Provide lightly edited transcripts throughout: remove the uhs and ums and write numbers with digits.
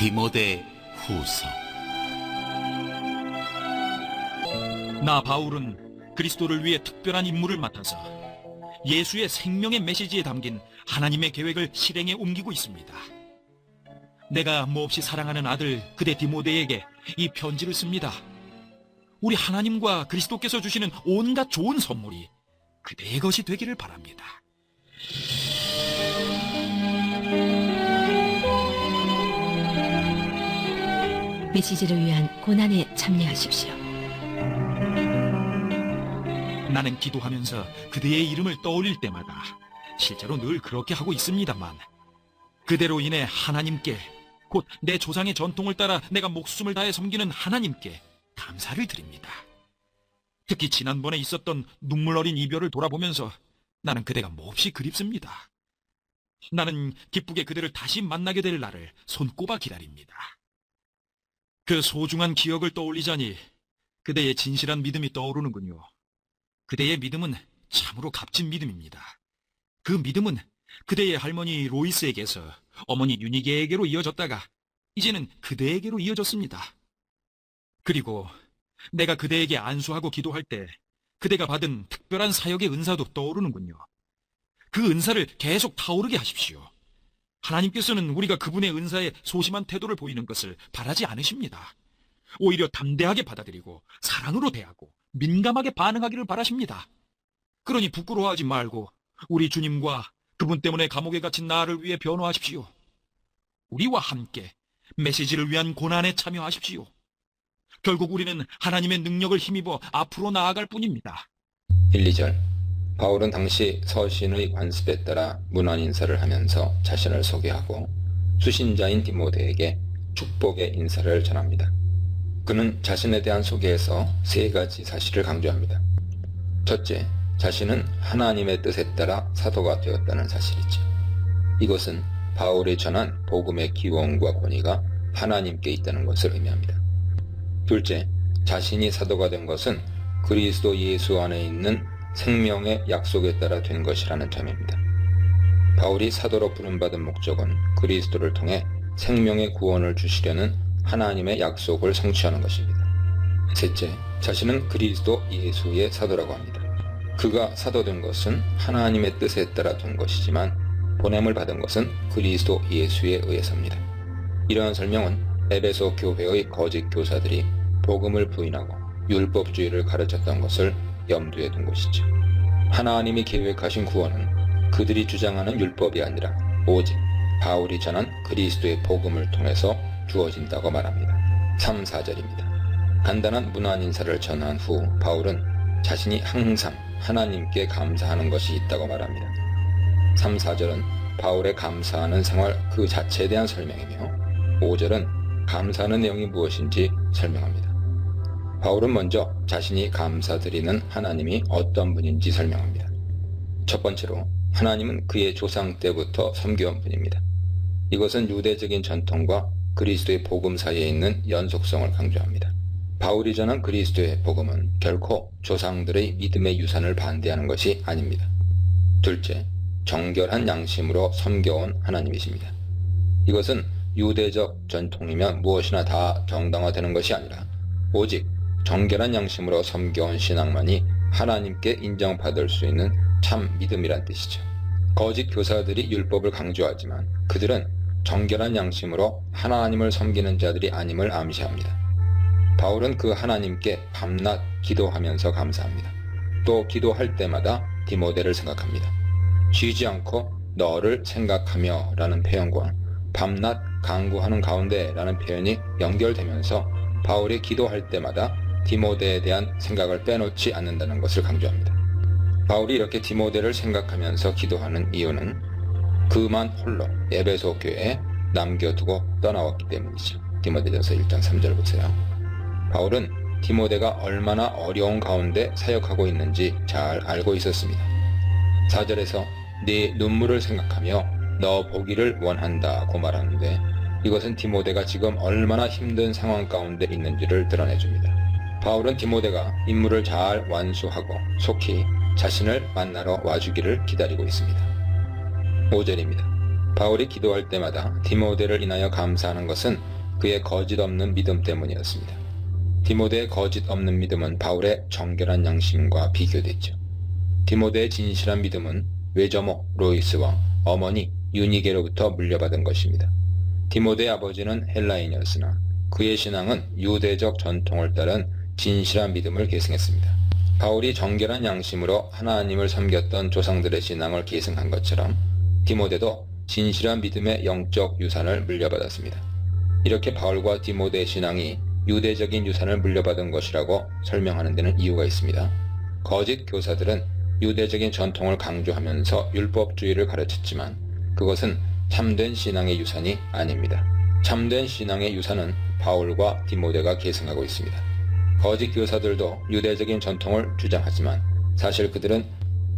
디모데 후서. 나 바울은 그리스도를 위해 특별한 임무를 맡아서 예수의 생명의 메시지에 담긴 하나님의 계획을 실행에 옮기고 있습니다. 내가 몹시 사랑하는 아들 그대 디모데에게 이 편지를 씁니다. 우리 하나님과 그리스도께서 주시는 온갖 좋은 선물이 그대의 것이 되기를 바랍니다. 메시지를 위한 고난에 참여하십시오. 나는 기도하면서 그대의 이름을 떠올릴 때마다 실제로 늘 그렇게 하고 있습니다만 그대로 인해 하나님께, 곧 내 조상의 전통을 따라 내가 목숨을 다해 섬기는 하나님께 감사를 드립니다. 특히 지난번에 있었던 눈물 어린 이별을 돌아보면서 나는 그대가 몹시 그립습니다. 나는 기쁘게 그대를 다시 만나게 될 날을 손꼽아 기다립니다. 그 소중한 기억을 떠올리자니 그대의 진실한 믿음이 떠오르는군요. 그대의 믿음은 참으로 값진 믿음입니다. 그 믿음은 그대의 할머니 로이스에게서 어머니 유니게에게로 이어졌다가 이제는 그대에게로 이어졌습니다. 그리고 내가 그대에게 안수하고 기도할 때 그대가 받은 특별한 사역의 은사도 떠오르는군요. 그 은사를 계속 타오르게 하십시오. 하나님께서는 우리가 그분의 은사에 소심한 태도를 보이는 것을 바라지 않으십니다. 오히려 담대하게 받아들이고 사랑으로 대하고 민감하게 반응하기를 바라십니다. 그러니 부끄러워하지 말고 우리 주님과 그분 때문에 감옥에 갇힌 나를 위해 변호하십시오. 우리와 함께 메시지를 위한 고난에 참여하십시오. 결국 우리는 하나님의 능력을 힘입어 앞으로 나아갈 뿐입니다. 1, 2절. 바울은 당시 서신의 관습에 따라 문안 인사를 하면서 자신을 소개하고 수신자인 디모데에게 축복의 인사를 전합니다. 그는 자신에 대한 소개에서 세 가지 사실을 강조합니다. 첫째, 자신은 하나님의 뜻에 따라 사도가 되었다는 사실이죠. 이것은 바울이 전한 복음의 기원과 권위가 하나님께 있다는 것을 의미합니다. 둘째, 자신이 사도가 된 것은 그리스도 예수 안에 있는 생명의 약속에 따라 된 것이라는 점입니다. 바울이 사도로 부름받은 목적은 그리스도를 통해 생명의 구원을 주시려는 하나님의 약속을 성취하는 것입니다. 셋째, 자신은 그리스도 예수의 사도라고 합니다. 그가 사도된 것은 하나님의 뜻에 따라 된 것이지만 보냄을 받은 것은 그리스도 예수에 의해서입니다. 이러한 설명은 에베소 교회의 거짓 교사들이 복음을 부인하고 율법주의를 가르쳤던 것을 염두에 둔 것이죠. 하나님이 계획하신 구원은 그들이 주장하는 율법이 아니라 오직 바울이 전한 그리스도의 복음을 통해서 주어진다고 말합니다. 3, 4절입니다. 간단한 문안 인사를 전한 후 바울은 자신이 항상 하나님께 감사하는 것이 있다고 말합니다. 3, 4절은 바울의 감사하는 생활 그 자체에 대한 설명이며 5절은 감사하는 내용이 무엇인지 설명합니다. 바울은 먼저 자신이 감사드리는 하나님이 어떤 분인지 설명합니다. 첫 번째로 하나님은 그의 조상 때부터 섬겨온 분입니다. 이것은 유대적인 전통과 그리스도의 복음 사이에 있는 연속성을 강조합니다. 바울이 전한 그리스도의 복음은 결코 조상들의 믿음의 유산을 반대하는 것이 아닙니다. 둘째, 정결한 양심으로 섬겨온 하나님이십니다. 이것은 유대적 전통이면 무엇이나 다 정당화되는 것이 아니라 오직 정결한 양심으로 섬겨온 신앙만이 하나님께 인정받을 수 있는 참 믿음이란 뜻이죠. 거짓 교사들이 율법을 강조하지만 그들은 정결한 양심으로 하나님을 섬기는 자들이 아님을 암시합니다. 바울은 그 하나님께 밤낮 기도하면서 감사합니다. 또 기도할 때마다 디모데를 생각합니다. 쉬지 않고 너를 생각하며 라는 표현과 밤낮 간구하는 가운데 라는 표현이 연결되면서 바울이 기도할 때마다 디모데에 대한 생각을 빼놓지 않는다는 것을 강조합니다. 바울이 이렇게 디모데를 생각하면서 기도하는 이유는 그만 홀로 에베소 교회에 남겨두고 떠나왔기 때문이죠. 디모데전서 1장 3절 보세요. 바울은 디모데가 얼마나 어려운 가운데 사역하고 있는지 잘 알고 있었습니다. 4절에서 네 눈물을 생각하며 너 보기를 원한다고 말하는데 이것은 디모데가 지금 얼마나 힘든 상황 가운데 있는지를 드러내줍니다. 바울은 디모데가 임무를 잘 완수하고 속히 자신을 만나러 와주기를 기다리고 있습니다. 5절입니다. 바울이 기도할 때마다 디모데를 인하여 감사하는 것은 그의 거짓 없는 믿음 때문이었습니다. 디모데의 거짓 없는 믿음은 바울의 정결한 양심과 비교됐죠. 디모데의 진실한 믿음은 외조모 로이스와 어머니 유니게로부터 물려받은 것입니다. 디모데의 아버지는 헬라인이었으나 그의 신앙은 유대적 전통을 따른 진실한 믿음을 계승했습니다. 바울이 정결한 양심으로 하나님을 섬겼던 조상들의 신앙을 계승한 것처럼 디모데도 진실한 믿음의 영적 유산을 물려받았습니다. 이렇게 바울과 디모데의 신앙이 유대적인 유산을 물려받은 것이라고 설명하는 데는 이유가 있습니다. 거짓 교사들은 유대적인 전통을 강조하면서 율법주의를 가르쳤지만 그것은 참된 신앙의 유산이 아닙니다. 참된 신앙의 유산은 바울과 디모데가 계승하고 있습니다. 거짓 교사들도 유대적인 전통을 주장하지만 사실 그들은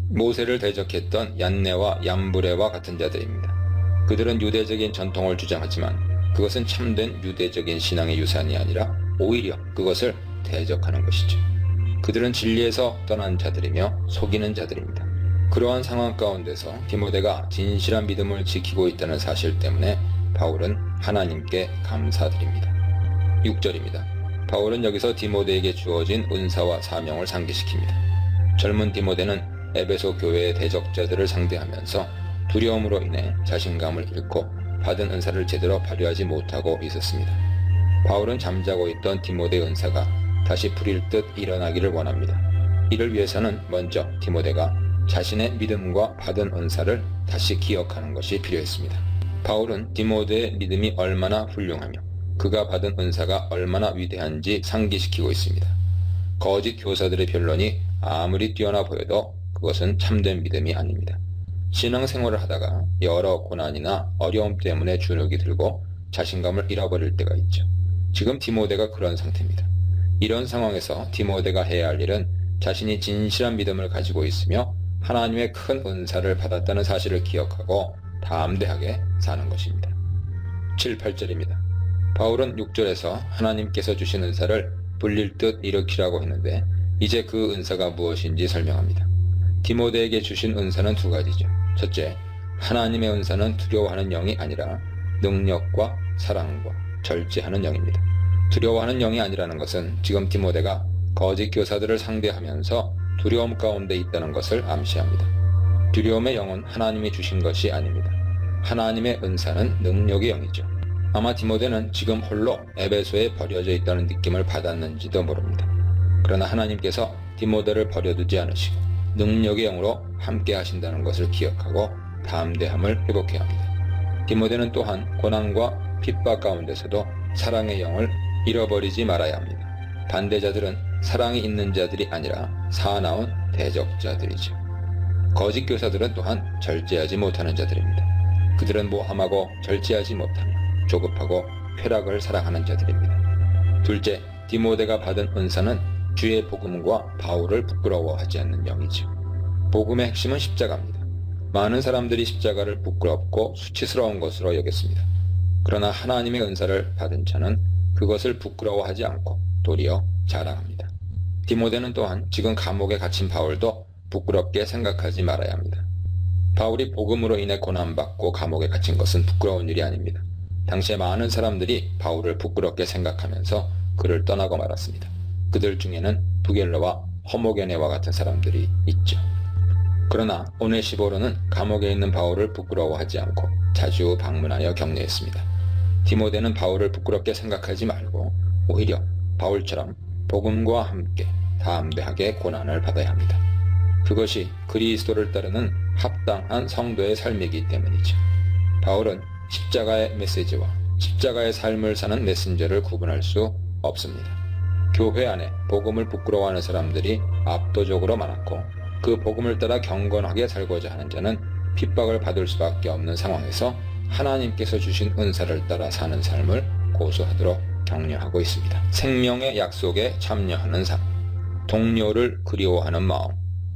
모세를 대적했던 얀네와 얌브레와 같은 자들입니다. 그들은 유대적인 전통을 주장하지만 그것은 참된 유대적인 신앙의 유산이 아니라 오히려 그것을 대적하는 것이죠. 그들은 진리에서 떠난 자들이며 속이는 자들입니다. 그러한 상황 가운데서 디모데가 진실한 믿음을 지키고 있다는 사실 때문에 바울은 하나님께 감사드립니다. 6절입니다. 바울은 여기서 디모데에게 주어진 은사와 사명을 상기시킵니다. 젊은 디모데는 에베소 교회의 대적자들을 상대하면서 두려움으로 인해 자신감을 잃고 받은 은사를 제대로 발휘하지 못하고 있었습니다. 바울은 잠자고 있던 디모데의 은사가 다시 불일 듯 일어나기를 원합니다. 이를 위해서는 먼저 디모데가 자신의 믿음과 받은 은사를 다시 기억하는 것이 필요했습니다. 바울은 디모데의 믿음이 얼마나 훌륭하며 그가 받은 은사가 얼마나 위대한지 상기시키고 있습니다. 거짓 교사들의 변론이 아무리 뛰어나 보여도 그것은 참된 믿음이 아닙니다. 신앙생활을 하다가 여러 고난이나 어려움 때문에 주눅이 들고 자신감을 잃어버릴 때가 있죠. 지금 디모데가 그런 상태입니다. 이런 상황에서 디모데가 해야 할 일은 자신이 진실한 믿음을 가지고 있으며 하나님의 큰 은사를 받았다는 사실을 기억하고 담대하게 사는 것입니다. 7, 8절입니다. 바울은 6절에서 하나님께서 주신 은사를 불릴 듯 일으키라고 했는데 이제 그 은사가 무엇인지 설명합니다. 디모데에게 주신 은사는 두 가지죠. 첫째, 하나님의 은사는 두려워하는 영이 아니라 능력과 사랑과 절제하는 영입니다. 두려워하는 영이 아니라는 것은 지금 디모데가 거짓 교사들을 상대하면서 두려움 가운데 있다는 것을 암시합니다. 두려움의 영은 하나님이 주신 것이 아닙니다. 하나님의 은사는 능력의 영이죠. 아마 디모데는 지금 홀로 에베소에 버려져 있다는 느낌을 받았는지도 모릅니다. 그러나 하나님께서 디모데를 버려두지 않으시고 능력의 영으로 함께 하신다는 것을 기억하고 담대함을 회복해야 합니다. 디모데는 또한 고난과 핍박 가운데서도 사랑의 영을 잃어버리지 말아야 합니다. 반대자들은 사랑이 있는 자들이 아니라 사나운 대적자들이죠. 거짓 교사들은 또한 절제하지 못하는 자들입니다. 그들은 모함하고 절제하지 못하며 조급하고 쾌락을 사랑하는 자들입니다. 둘째, 디모데가 받은 은사는 주의 복음과 바울을 부끄러워하지 않는 영이죠. 복음의 핵심은 십자가입니다. 많은 사람들이 십자가를 부끄럽고 수치스러운 것으로 여겼습니다. 그러나 하나님의 은사를 받은 자는 그것을 부끄러워하지 않고 도리어 자랑합니다. 디모데는 또한 지금 감옥에 갇힌 바울도 부끄럽게 생각하지 말아야 합니다. 바울이 복음으로 인해 고난받고 감옥에 갇힌 것은 부끄러운 일이 아닙니다. 당시에 많은 사람들이 바울을 부끄럽게 생각하면서 그를 떠나고 말았습니다. 그들 중에는 부겔러와 허모게네와 같은 사람들이 있죠. 그러나 오네시보로는 감옥에 있는 바울을 부끄러워하지 않고 자주 방문하여 격려했습니다. 디모데는 바울을 부끄럽게 생각하지 말고 오히려 바울처럼 복음과 함께 담대하게 고난을 받아야 합니다. 그것이 그리스도를 따르는 합당한 성도의 삶이기 때문이죠. 바울은 십자가의 메시지와 십자가의 삶을 사는 메신저를 구분할 수 없습니다. 교회 안에 복음을 부끄러워하는 사람들이 압도적으로 많았고 그 복음을 따라 경건하게 살고자 하는 자는 핍박을 받을 수밖에 없는 상황에서 하나님께서 주신 은사를 따라 사는 삶을 고수하도록 격려하고 있습니다. 생명의 약속에 참여하는 삶, 동료를 그리워하는 마음,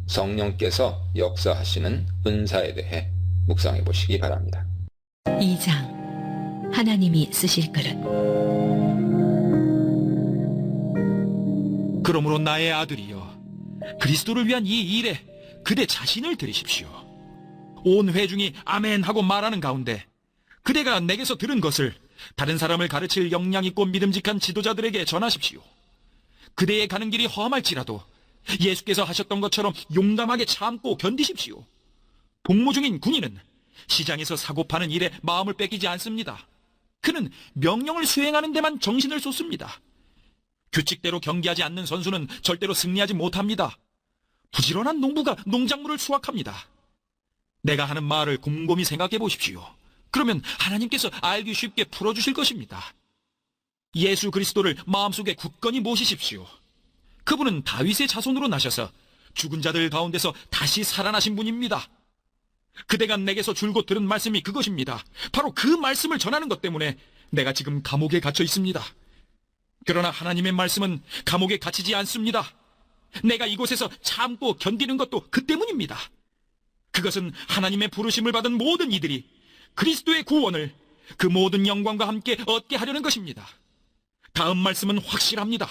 성령께서 역사하시는 은사에 대해 묵상해 보시기 바랍니다. 2장 하나님이 쓰실 그릇. 그러므로 나의 아들이여, 그리스도를 위한 이 일에 그대 자신을 들이십시오. 온 회중이 아멘 하고 말하는 가운데 그대가 내게서 들은 것을 다른 사람을 가르칠 역량 있고 믿음직한 지도자들에게 전하십시오. 그대의 가는 길이 험할지라도 예수께서 하셨던 것처럼 용감하게 참고 견디십시오. 복무 중인 군인은 시장에서 사고 파는 일에 마음을 뺏기지 않습니다. 그는 명령을 수행하는 데만 정신을 쏟습니다. 규칙대로 경기하지 않는 선수는 절대로 승리하지 못합니다. 부지런한 농부가 농작물을 수확합니다. 내가 하는 말을 곰곰이 생각해 보십시오. 그러면 하나님께서 알기 쉽게 풀어주실 것입니다. 예수 그리스도를 마음속에 굳건히 모시십시오. 그분은 다윗의 자손으로 나셔서 죽은 자들 가운데서 다시 살아나신 분입니다. 그대가 내게서 줄곧 들은 말씀이 그것입니다. 바로 그 말씀을 전하는 것 때문에 내가 지금 감옥에 갇혀 있습니다. 그러나 하나님의 말씀은 감옥에 갇히지 않습니다. 내가 이곳에서 참고 견디는 것도 그 때문입니다. 그것은 하나님의 부르심을 받은 모든 이들이 그리스도의 구원을 그 모든 영광과 함께 얻게 하려는 것입니다. 다음 말씀은 확실합니다.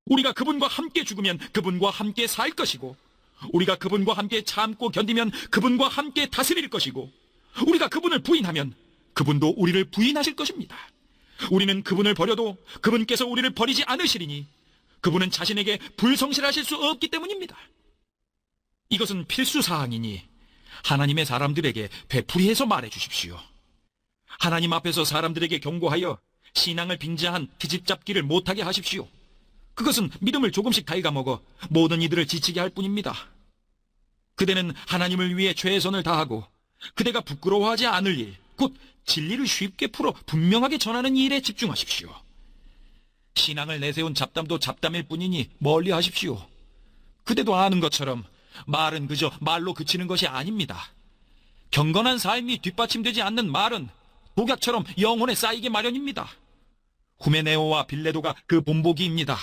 우리가 그분과 함께 죽으면 그분과 함께 살 것이고, 우리가 그분과 함께 참고 견디면 그분과 함께 다스릴 것이고, 우리가 그분을 부인하면 그분도 우리를 부인하실 것입니다. 우리는 그분을 버려도 그분께서 우리를 버리지 않으시리니 그분은 자신에게 불성실하실 수 없기 때문입니다. 이것은 필수사항이니 하나님의 사람들에게 되풀이해서 말해주십시오. 하나님 앞에서 사람들에게 경고하여 신앙을 빙자한 트집 잡기를 못하게 하십시오. 그것은 믿음을 조금씩 갉아먹어 모든 이들을 지치게 할 뿐입니다. 그대는 하나님을 위해 최선을 다하고 그대가 부끄러워하지 않을 일, 곧 진리를 쉽게 풀어 분명하게 전하는 일에 집중하십시오. 신앙을 내세운 잡담도 잡담일 뿐이니 멀리 하십시오. 그대도 아는 것처럼 말은 그저 말로 그치는 것이 아닙니다. 경건한 삶이 뒷받침되지 않는 말은 독약처럼 영혼에 쌓이게 마련입니다. 후메네오와 빌레도가 그 본보기입니다.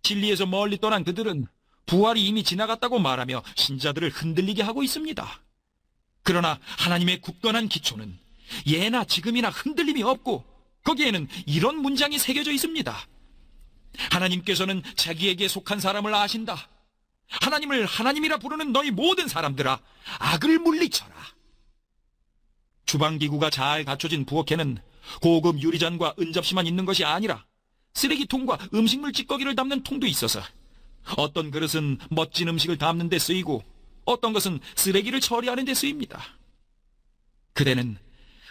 진리에서 멀리 떠난 그들은 부활이 이미 지나갔다고 말하며 신자들을 흔들리게 하고 있습니다. 그러나 하나님의 굳건한 기초는 예나 지금이나 흔들림이 없고 거기에는 이런 문장이 새겨져 있습니다. 하나님께서는 자기에게 속한 사람을 아신다. 하나님을 하나님이라 부르는 너희 모든 사람들아, 악을 물리쳐라. 주방기구가 잘 갖춰진 부엌에는 고급 유리잔과 은접시만 있는 것이 아니라 쓰레기통과 음식물 찌꺼기를 담는 통도 있어서 어떤 그릇은 멋진 음식을 담는 데 쓰이고 어떤 것은 쓰레기를 처리하는 데 쓰입니다. 그대는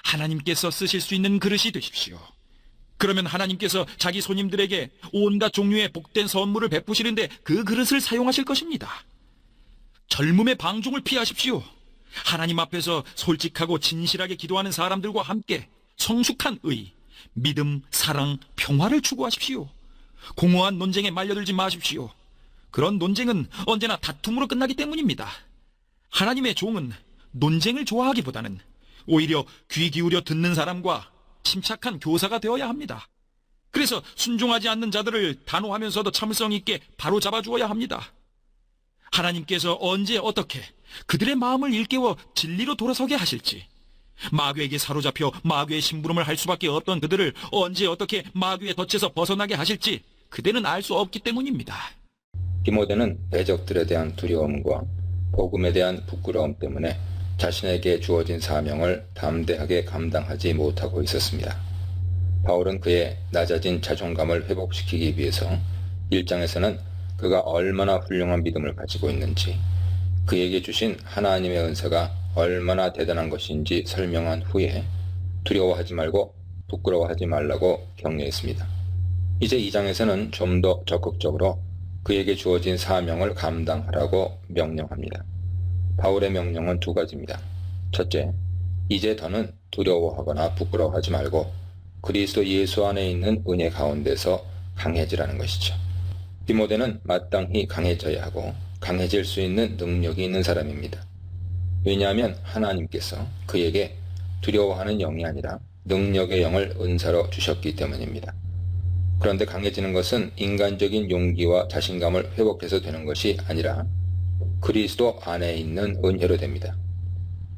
하나님께서 쓰실 수 있는 그릇이 되십시오. 그러면 하나님께서 자기 손님들에게 온갖 종류의 복된 선물을 베푸시는데 그 그릇을 사용하실 것입니다. 젊음의 방종을 피하십시오. 하나님 앞에서 솔직하고 진실하게 기도하는 사람들과 함께 성숙한 의, 믿음, 사랑, 평화를 추구하십시오. 공허한 논쟁에 말려들지 마십시오. 그런 논쟁은 언제나 다툼으로 끝나기 때문입니다. 하나님의 종은 논쟁을 좋아하기보다는 오히려 귀 기울여 듣는 사람과 침착한 교사가 되어야 합니다. 그래서 순종하지 않는 자들을 단호하면서도 참을성 있게 바로 잡아주어야 합니다. 하나님께서 언제 어떻게 그들의 마음을 일깨워 진리로 돌아서게 하실지, 마귀에게 사로잡혀 마귀의 심부름을 할 수밖에 없던 그들을 언제 어떻게 마귀의 덫에서 벗어나게 하실지 그대는 알 수 없기 때문입니다. 디모데는 대적들에 대한 두려움과 복음에 대한 부끄러움 때문에 자신에게 주어진 사명을 담대하게 감당하지 못하고 있었습니다. 바울은 그의 낮아진 자존감을 회복시키기 위해서 1장에서는 그가 얼마나 훌륭한 믿음을 가지고 있는지, 그에게 주신 하나님의 은사가 얼마나 대단한 것인지 설명한 후에 두려워하지 말고 부끄러워하지 말라고 격려했습니다. 이제 2장에서는 좀 더 적극적으로 그에게 주어진 사명을 감당하라고 명령합니다. 바울의 명령은 두 가지입니다. 첫째, 이제 더는 두려워하거나 부끄러워하지 말고 그리스도 예수 안에 있는 은혜 가운데서 강해지라는 것이죠. 디모데는 마땅히 강해져야 하고 강해질 수 있는 능력이 있는 사람입니다. 왜냐하면 하나님께서 그에게 두려워하는 영이 아니라 능력의 영을 은사로 주셨기 때문입니다. 그런데 강해지는 것은 인간적인 용기와 자신감을 회복해서 되는 것이 아니라 그리스도 안에 있는 은혜로 됩니다.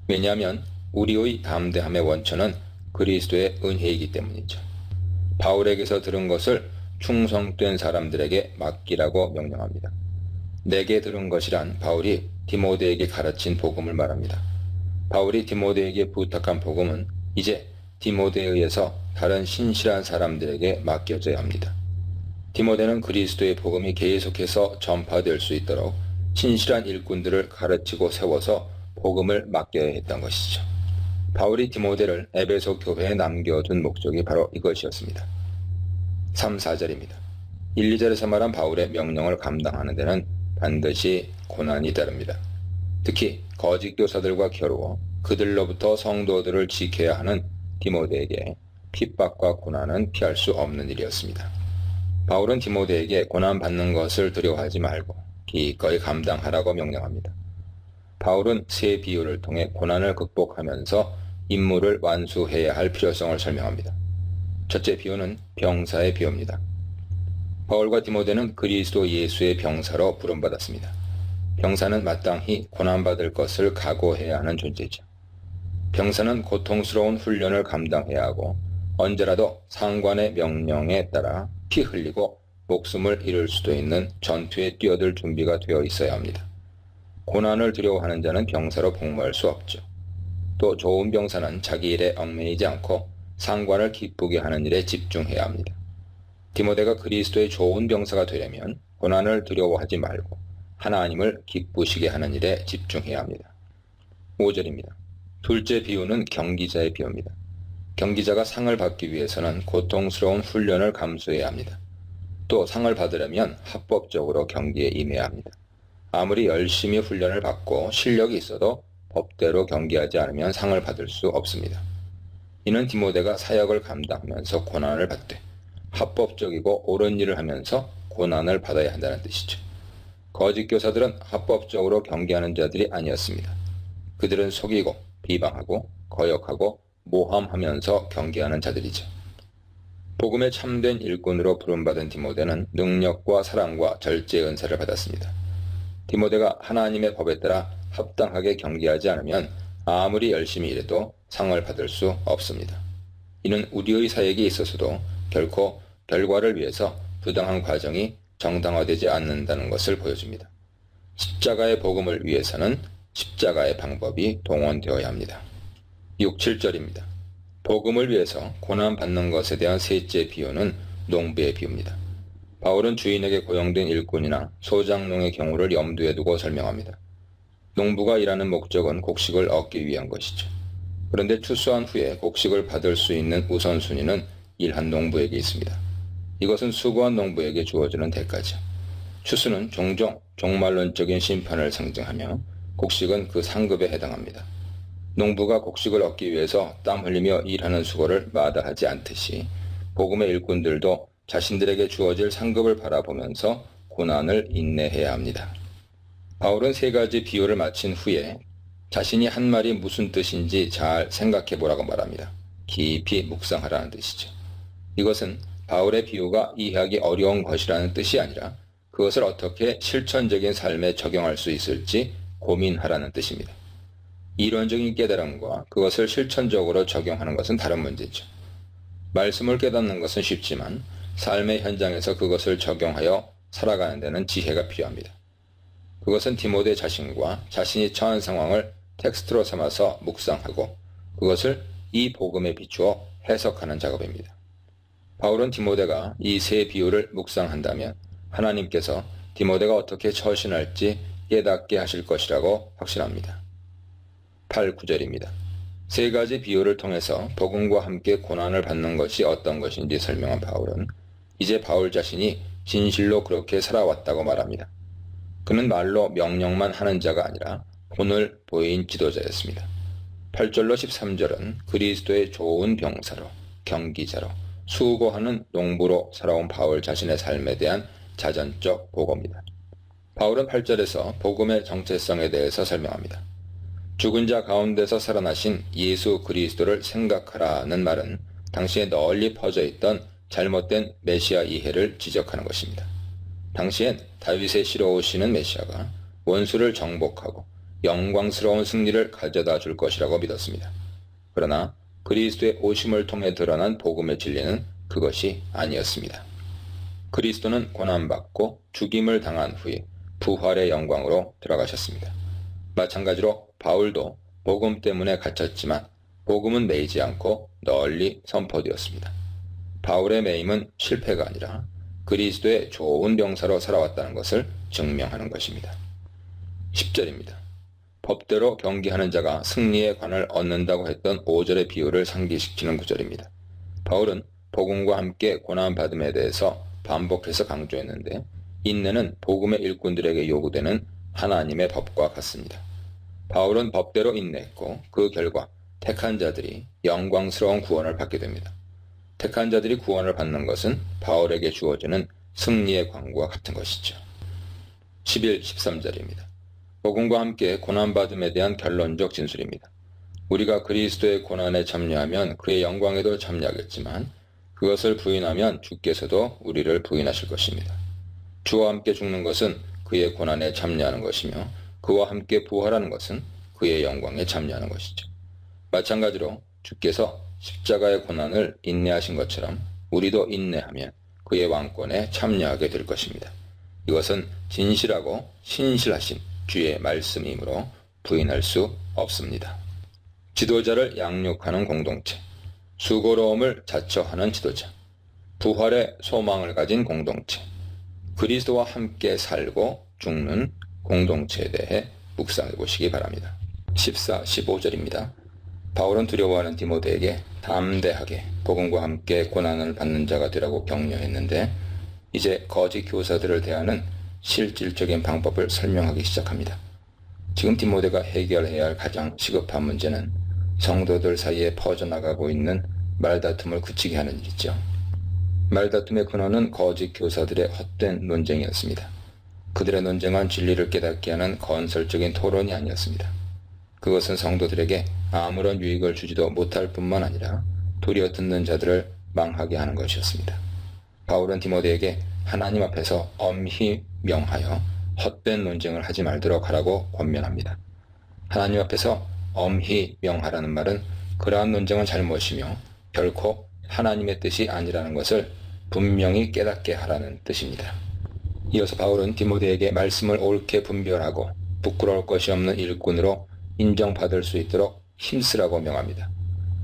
왜냐하면 우리의 담대함의 원천은 그리스도의 은혜이기 때문이죠. 바울에게서 들은 것을 충성된 사람들에게 맡기라고 명령합니다. 내게 들은 것이란 바울이 디모데에게 가르친 복음을 말합니다. 바울이 디모데에게 부탁한 복음은 이제 디모데에 의해서 다른 신실한 사람들에게 맡겨져야 합니다. 디모데는 그리스도의 복음이 계속해서 전파될 수 있도록 신실한 일꾼들을 가르치고 세워서 복음을 맡겨야 했던 것이죠. 바울이 디모데를 에베소 교회에 남겨둔 목적이 바로 이것이었습니다. 3, 4절입니다. 1, 2절에서 말한 바울의 명령을 감당하는 데는 반드시 고난이 따릅니다. 특히 거짓 교사들과 겨루어 그들로부터 성도들을 지켜야 하는 디모데에게 핍박과 고난은 피할 수 없는 일이었습니다. 바울은 디모데에게 고난받는 것을 두려워하지 말고 기꺼이 감당하라고 명령합니다. 바울은 세 비유를 통해 고난을 극복하면서 임무를 완수해야 할 필요성을 설명합니다. 첫째 비유는 병사의 비유입니다. 바울과 디모데는 그리스도 예수의 병사로 부름받았습니다. 병사는 마땅히 고난받을 것을 각오해야 하는 존재죠. 병사는 고통스러운 훈련을 감당해야 하고 언제라도 상관의 명령에 따라 피 흘리고 목숨을 잃을 수도 있는 전투에 뛰어들 준비가 되어 있어야 합니다. 고난을 두려워하는 자는 병사로 복무할 수 없죠. 또 좋은 병사는 자기 일에 얽매이지 않고 상관을 기쁘게 하는 일에 집중해야 합니다. 디모데가 그리스도의 좋은 병사가 되려면 고난을 두려워하지 말고 하나님을 기쁘시게 하는 일에 집중해야 합니다. 5절입니다. 둘째 비유는 경기자의 비유입니다. 경기자가 상을 받기 위해서는 고통스러운 훈련을 감수해야 합니다. 또 상을 받으려면 합법적으로 경기에 임해야 합니다. 아무리 열심히 훈련을 받고 실력이 있어도 법대로 경기하지 않으면 상을 받을 수 없습니다. 이는 디모데가 사역을 감당하면서 고난을 받되 합법적이고 옳은 일을 하면서 고난을 받아야 한다는 뜻이죠. 거짓 교사들은 합법적으로 경계하는 자들이 아니었습니다. 그들은 속이고 비방하고 거역하고 모함하면서 경계하는 자들이죠. 복음의 참된 일꾼으로 부름받은 디모데는 능력과 사랑과 절제의 은사를 받았습니다. 디모데가 하나님의 법에 따라 합당하게 경계하지 않으면 아무리 열심히 일해도 상을 받을 수 없습니다. 이는 우리의 사역에 있어서도 결코 결과를 위해서 부당한 과정이 정당화되지 않는다는 것을 보여줍니다. 십자가의 복음을 위해서는 십자가의 방법이 동원되어야 합니다. 6, 7절입니다. 복음을 위해서 고난받는 것에 대한 셋째 비유는 농부의 비유입니다. 바울은 주인에게 고용된 일꾼이나 소장농의 경우를 염두에 두고 설명합니다. 농부가 일하는 목적은 곡식을 얻기 위한 것이죠. 그런데 추수한 후에 곡식을 받을 수 있는 우선순위는 일한 농부에게 있습니다. 이것은 수고한 농부에게 주어지는 대가죠. 추수는 종종 종말론적인 심판을 상징하며 곡식은 그 상급에 해당합니다. 농부가 곡식을 얻기 위해서 땀 흘리며 일하는 수고를 마다하지 않듯이 복음의 일꾼들도 자신들에게 주어질 상급을 바라보면서 고난을 인내해야 합니다. 바울은 세 가지 비유를 마친 후에 자신이 한 말이 무슨 뜻인지 잘 생각해 보라고 말합니다. 깊이 묵상하라는 뜻이죠. 이것은 바울의 비유가 이해하기 어려운 것이라는 뜻이 아니라 그것을 어떻게 실천적인 삶에 적용할 수 있을지 고민하라는 뜻입니다. 이론적인 깨달음과 그것을 실천적으로 적용하는 것은 다른 문제죠. 말씀을 깨닫는 것은 쉽지만 삶의 현장에서 그것을 적용하여 살아가는 데는 지혜가 필요합니다. 그것은 디모데 자신과 자신이 처한 상황을 텍스트로 삼아서 묵상하고 그것을 이 복음에 비추어 해석하는 작업입니다. 바울은 디모데가 이 세 비유를 묵상한다면 하나님께서 디모데가 어떻게 처신할지 깨닫게 하실 것이라고 확신합니다. 8, 9절입니다. 세 가지 비유를 통해서 복음과 함께 고난을 받는 것이 어떤 것인지 설명한 바울은 이제 바울 자신이 진실로 그렇게 살아왔다고 말합니다. 그는 말로 명령만 하는 자가 아니라 본을 보인 지도자였습니다. 8절로 13절은 그리스도의 좋은 병사로, 경기자로, 수고하는 농부로 살아온 바울 자신의 삶에 대한 자전적 보고입니다. 바울은 8절에서 복음의 정체성에 대해서 설명합니다. 죽은 자 가운데서 살아나신 예수 그리스도를 생각하라는 말은 당시에 널리 퍼져 있던 잘못된 메시아 이해를 지적하는 것입니다. 당시엔 다윗의 씨로 오시는 메시아가 원수를 정복하고 영광스러운 승리를 가져다 줄 것이라고 믿었습니다. 그러나 그리스도의 오심을 통해 드러난 복음의 진리는 그것이 아니었습니다. 그리스도는 고난받고 죽임을 당한 후에 부활의 영광으로 들어가셨습니다. 마찬가지로 바울도 복음 때문에 갇혔지만 복음은 매이지 않고 널리 선포되었습니다. 바울의 매임은 실패가 아니라 그리스도의 좋은 병사로 살아왔다는 것을 증명하는 것입니다. 10절입니다. 법대로 경기하는 자가 승리의 관을 얻는다고 했던 5절의 비유를 상기시키는 구절입니다. 바울은 복음과 함께 고난받음에 대해서 반복해서 강조했는데 인내는 복음의 일꾼들에게 요구되는 하나님의 법과 같습니다. 바울은 법대로 인내했고 그 결과 택한 자들이 영광스러운 구원을 받게 됩니다. 택한 자들이 구원을 받는 것은 바울에게 주어지는 승리의 광과 같은 것이죠. 11, 13절입니다. 복음과 함께 고난받음에 대한 결론적 진술입니다. 우리가 그리스도의 고난에 참여하면 그의 영광에도 참여하겠지만 그것을 부인하면 주께서도 우리를 부인하실 것입니다. 주와 함께 죽는 것은 그의 고난에 참여하는 것이며 그와 함께 부활하는 것은 그의 영광에 참여하는 것이죠. 마찬가지로 주께서 십자가의 고난을 인내하신 것처럼 우리도 인내하면 그의 왕권에 참여하게 될 것입니다. 이것은 진실하고 신실하신 주의 말씀이므로 부인할 수 없습니다. 지도자를 양육하는 공동체, 수고로움을 자처하는 지도자, 부활의 소망을 가진 공동체, 그리스도와 함께 살고 죽는 공동체에 대해 묵상해 보시기 바랍니다. 14, 15절입니다. 바울은 두려워하는 디모데에게 담대하게 복음과 함께 고난을 받는 자가 되라고 격려했는데 이제 거짓 교사들을 대하는 실질적인 방법을 설명하기 시작합니다. 지금 디모데가 해결해야 할 가장 시급한 문제는 성도들 사이에 퍼져나가고 있는 말다툼을 그치게 하는 일이죠. 말다툼의 근원은 거짓 교사들의 헛된 논쟁이었습니다. 그들의 논쟁은 진리를 깨닫게 하는 건설적인 토론이 아니었습니다. 그것은 성도들에게 아무런 유익을 주지도 못할 뿐만 아니라 도리어 듣는 자들을 망하게 하는 것이었습니다. 바울은 디모데에게 하나님 앞에서 엄히 명하여 헛된 논쟁을 하지 말도록 하라고 권면합니다. 하나님 앞에서 엄히 명하라는 말은 그러한 논쟁은 잘못이며 결코 하나님의 뜻이 아니라는 것을 분명히 깨닫게 하라는 뜻입니다. 이어서 바울은 디모데에게 말씀을 옳게 분별하고 부끄러울 것이 없는 일꾼으로 인정받을 수 있도록 힘쓰라고 명합니다.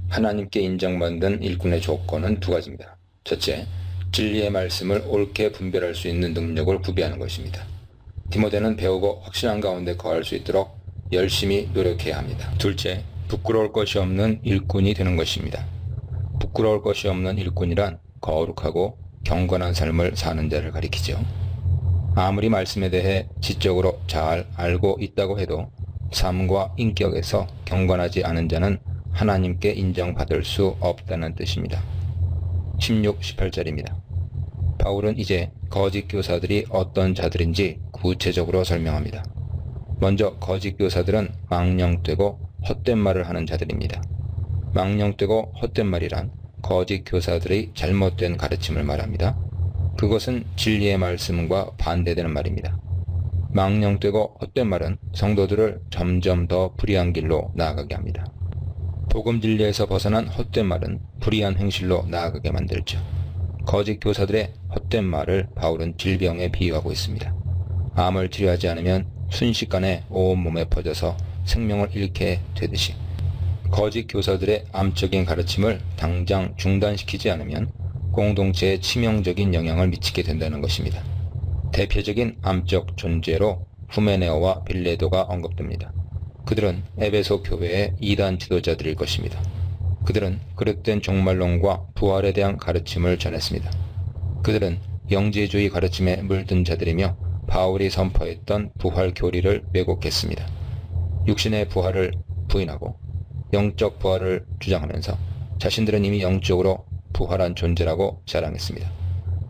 하나님께 인정받는 일꾼의 조건은 두 가지입니다. 첫째, 진리의 말씀을 옳게 분별할 수 있는 능력을 구비하는 것입니다. 디모데는 배우고 확신한 가운데 거할 수 있도록 열심히 노력해야 합니다. 둘째, 부끄러울 것이 없는 일꾼이 되는 것입니다. 부끄러울 것이 없는 일꾼이란 거룩하고 경건한 삶을 사는 자를 가리키죠. 아무리 말씀에 대해 지적으로 잘 알고 있다고 해도 삶과 인격에서 경건하지 않은 자는 하나님께 인정받을 수 없다는 뜻입니다. 16, 18절입니다. 바울은 이제 거짓 교사들이 어떤 자들인지 구체적으로 설명합니다. 먼저 거짓 교사들은 망령되고 헛된 말을 하는 자들입니다. 망령되고 헛된 말이란 거짓 교사들의 잘못된 가르침을 말합니다. 그것은 진리의 말씀과 반대되는 말입니다. 망령되고 헛된 말은 성도들을 점점 더 불의한 길로 나아가게 합니다. 복음 진리에서 벗어난 헛된 말은 불의한 행실로 나아가게 만들죠. 거짓 교사들의 헛된 말을 바울은 질병에 비유하고 있습니다. 암을 치료하지 않으면 순식간에 온몸에 퍼져서 생명을 잃게 되듯이 거짓 교사들의 암적인 가르침을 당장 중단시키지 않으면 공동체에 치명적인 영향을 미치게 된다는 것입니다. 대표적인 암적 존재로 후메네오와 빌레도가 언급됩니다. 그들은 에베소 교회의 이단 지도자들일 것입니다. 그들은 그릇된 종말론과 부활에 대한 가르침을 전했습니다. 그들은 영지주의 가르침에 물든 자들이며 바울이 선포했던 부활 교리를 왜곡했습니다. 육신의 부활을 부인하고 영적 부활을 주장하면서 자신들은 이미 영적으로 부활한 존재라고 자랑했습니다.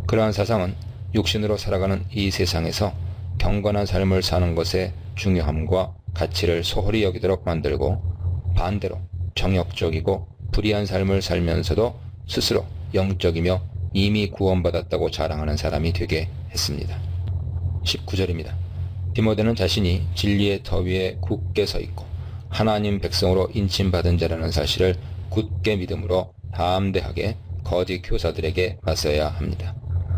그러한 사상은 육신으로 살아가는 이 세상에서 경건한 삶을 사는 것의 중요함과 가치를 소홀히 여기도록 만들고 반대로 정욕적이고 불의한 삶을 살면서도 스스로 영적이며 이미 구원받았다고 자랑하는 사람이 되게 했습니다. 19절입니다. 디모데는 자신이 진리의 터 위에 굳게 서 있고 하나님 백성으로 인침받은 자라는 사실을 굳게 믿음으로 담대하게 거짓 교사들에게 맞서야 합니다.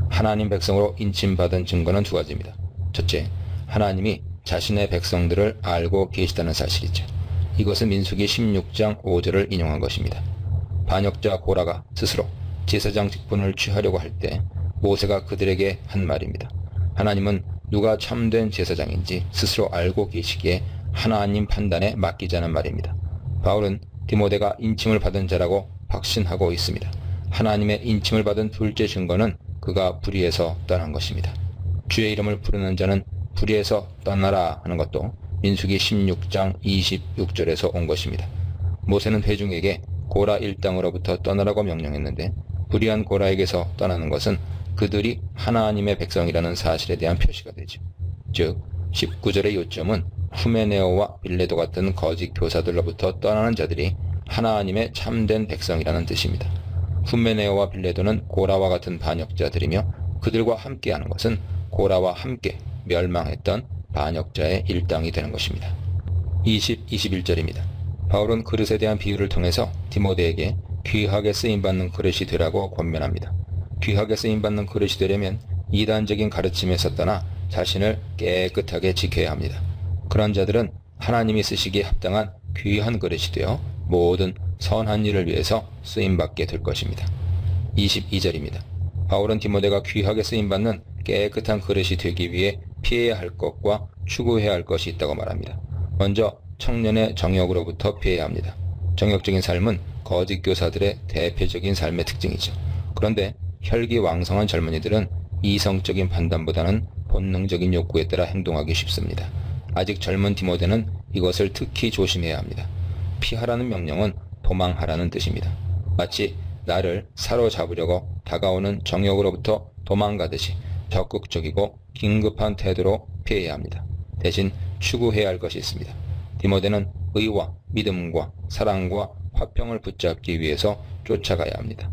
하나님 백성으로 인침받은 증거는 두 가지입니다. 첫째, 하나님이 자신의 백성들을 알고 계시다는 사실이죠. 이것은 민수기 16장 5절을 인용한 것입니다. 반역자 고라가 스스로 제사장 직분을 취하려고 할 때 모세가 그들에게 한 말입니다. 하나님은 누가 참된 제사장인지 스스로 알고 계시기에 하나님 판단에 맡기자는 말입니다. 바울은 디모데가 인침을 받은 자라고 확신하고 있습니다. 하나님의 인침을 받은 둘째 증거는 그가 불의에서 떠난 것입니다. 주의 이름을 부르는 자는 불의에서 떠나라 하는 것도 민수기 16장 26절에서 온 것입니다. 모세는 회중에게 고라 일당으로부터 떠나라고 명령했는데 불의한 고라에게서 떠나는 것은 그들이 하나님의 백성이라는 사실에 대한 표시가 되죠. 즉 19절의 요점은 후메네오와 빌레도 같은 거짓 교사들로부터 떠나는 자들이 하나님의 참된 백성이라는 뜻입니다. 후메네오와 빌레도는 고라와 같은 반역자들이며 그들과 함께하는 것은 고라와 함께 멸망했던 반역자의 일당이 되는 것입니다. 21절입니다. 바울은 그릇에 대한 비유를 통해서 디모데에게 귀하게 쓰임받는 그릇이 되라고 권면합니다. 귀하게 쓰임받는 그릇이 되려면 이단적인 가르침에서 떠나 자신을 깨끗하게 지켜야 합니다. 그런 자들은 하나님이 쓰시기에 합당한 귀한 그릇이 되어 모든 선한 일을 위해서 쓰임받게 될 것입니다. 22절입니다. 바울은 디모데가 귀하게 쓰임받는 깨끗한 그릇이 되기 위해 피해야 할 것과 추구해야 할 것이 있다고 말합니다. 먼저 청년의 정욕으로부터 피해야 합니다. 정욕적인 삶은 거짓 교사들의 대표적인 삶의 특징이죠. 그런데 혈기왕성한 젊은이들은 이성적인 판단보다는 본능적인 욕구에 따라 행동하기 쉽습니다. 아직 젊은 디모데는 이것을 특히 조심해야 합니다. 피하라는 명령은 도망하라는 뜻입니다. 마치 나를 사로잡으려고 다가오는 정욕으로부터 도망가듯이 적극적이고 긴급한 태도로 피해야 합니다. 대신 추구해야 할 것이 있습니다. 디모데는 의와 믿음과 사랑과 화평을 붙잡기 위해서 쫓아가야 합니다.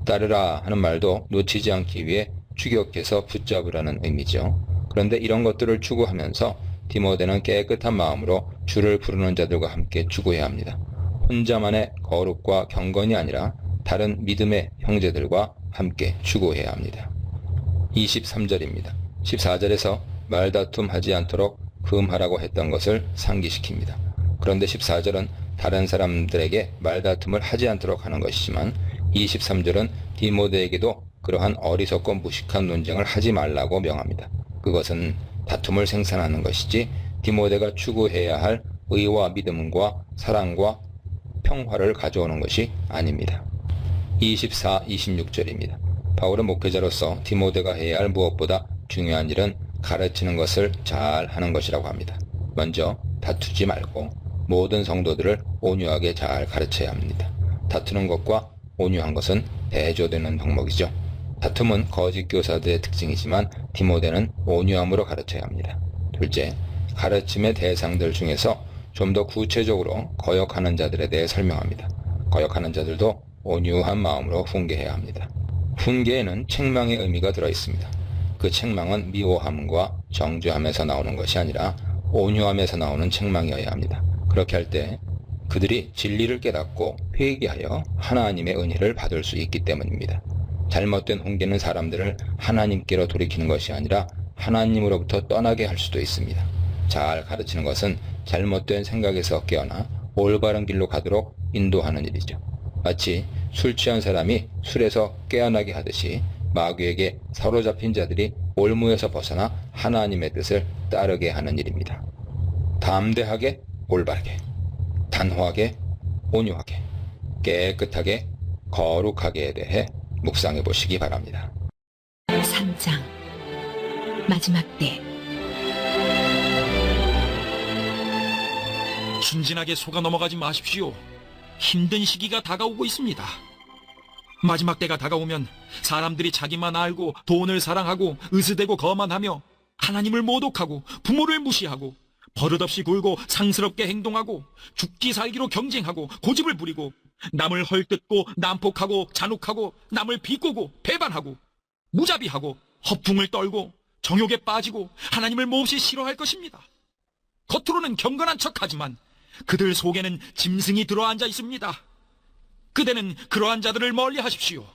따르라 하는 말도 놓치지 않기 위해 추격해서 붙잡으라는 의미죠. 그런데 이런 것들을 추구하면서 디모데는 깨끗한 마음으로 주를 부르는 자들과 함께 추구해야 합니다. 혼자만의 거룩과 경건이 아니라 다른 믿음의 형제들과 함께 추구해야 합니다. 23절입니다. 14절에서 말다툼 하지 않도록 금하라고 했던 것을 상기시킵니다. 그런데 14절은 다른 사람들에게 말다툼을 하지 않도록 하는 것이지만 23절은 디모데에게도 그러한 어리석고 무식한 논쟁을 하지 말라고 명합니다. 그것은 다툼을 생산하는 것이지 디모데가 추구해야 할 의와 믿음과 사랑과 평화를 가져오는 것이 아닙니다. 24, 26절입니다. 바울은 목회자로서 디모데가 해야 할 무엇보다 중요한 일은 가르치는 것을 잘 하는 것이라고 합니다. 먼저 다투지 말고 모든 성도들을 온유하게 잘 가르쳐야 합니다. 다투는 것과 온유한 것은 대조되는 덕목이죠. 다툼은 거짓 교사들의 특징이지만 디모데는 온유함으로 가르쳐야 합니다. 둘째, 가르침의 대상들 중에서 좀 더 구체적으로 거역하는 자들에 대해 설명합니다. 거역하는 자들도 온유한 마음으로 훈계해야 합니다. 훈계에는 책망의 의미가 들어있습니다. 그 책망은 미워함과 정죄함에서 나오는 것이 아니라 온유함에서 나오는 책망이어야 합니다. 그렇게 할 때 그들이 진리를 깨닫고 회개하여 하나님의 은혜를 받을 수 있기 때문입니다. 잘못된 훈계는 사람들을 하나님께로 돌이키는 것이 아니라 하나님으로부터 떠나게 할 수도 있습니다. 잘 가르치는 것은 잘못된 생각에서 깨어나 올바른 길로 가도록 인도하는 일이죠. 마치 술 취한 사람이 술에서 깨어나게 하듯이 마귀에게 사로잡힌 자들이 올무에서 벗어나 하나님의 뜻을 따르게 하는 일입니다. 담대하게 올바르게, 단호하게 온유하게, 깨끗하게 거룩하게에 대해 묵상해 보시기 바랍니다. 3장 마지막 때 순진하게 속아 넘어가지 마십시오. 힘든 시기가 다가오고 있습니다. 마지막 때가 다가오면 사람들이 자기만 알고 돈을 사랑하고 으스대고 거만하며 하나님을 모독하고 부모를 무시하고 버릇없이 굴고 상스럽게 행동하고 죽기 살기로 경쟁하고 고집을 부리고 남을 헐뜯고 난폭하고 잔혹하고 남을 비꼬고 배반하고 무자비하고 허풍을 떨고 정욕에 빠지고 하나님을 몹시 싫어할 것입니다. 겉으로는 경건한 척하지만 그들 속에는 짐승이 들어앉아 있습니다. 그대는 그러한 자들을 멀리 하십시오.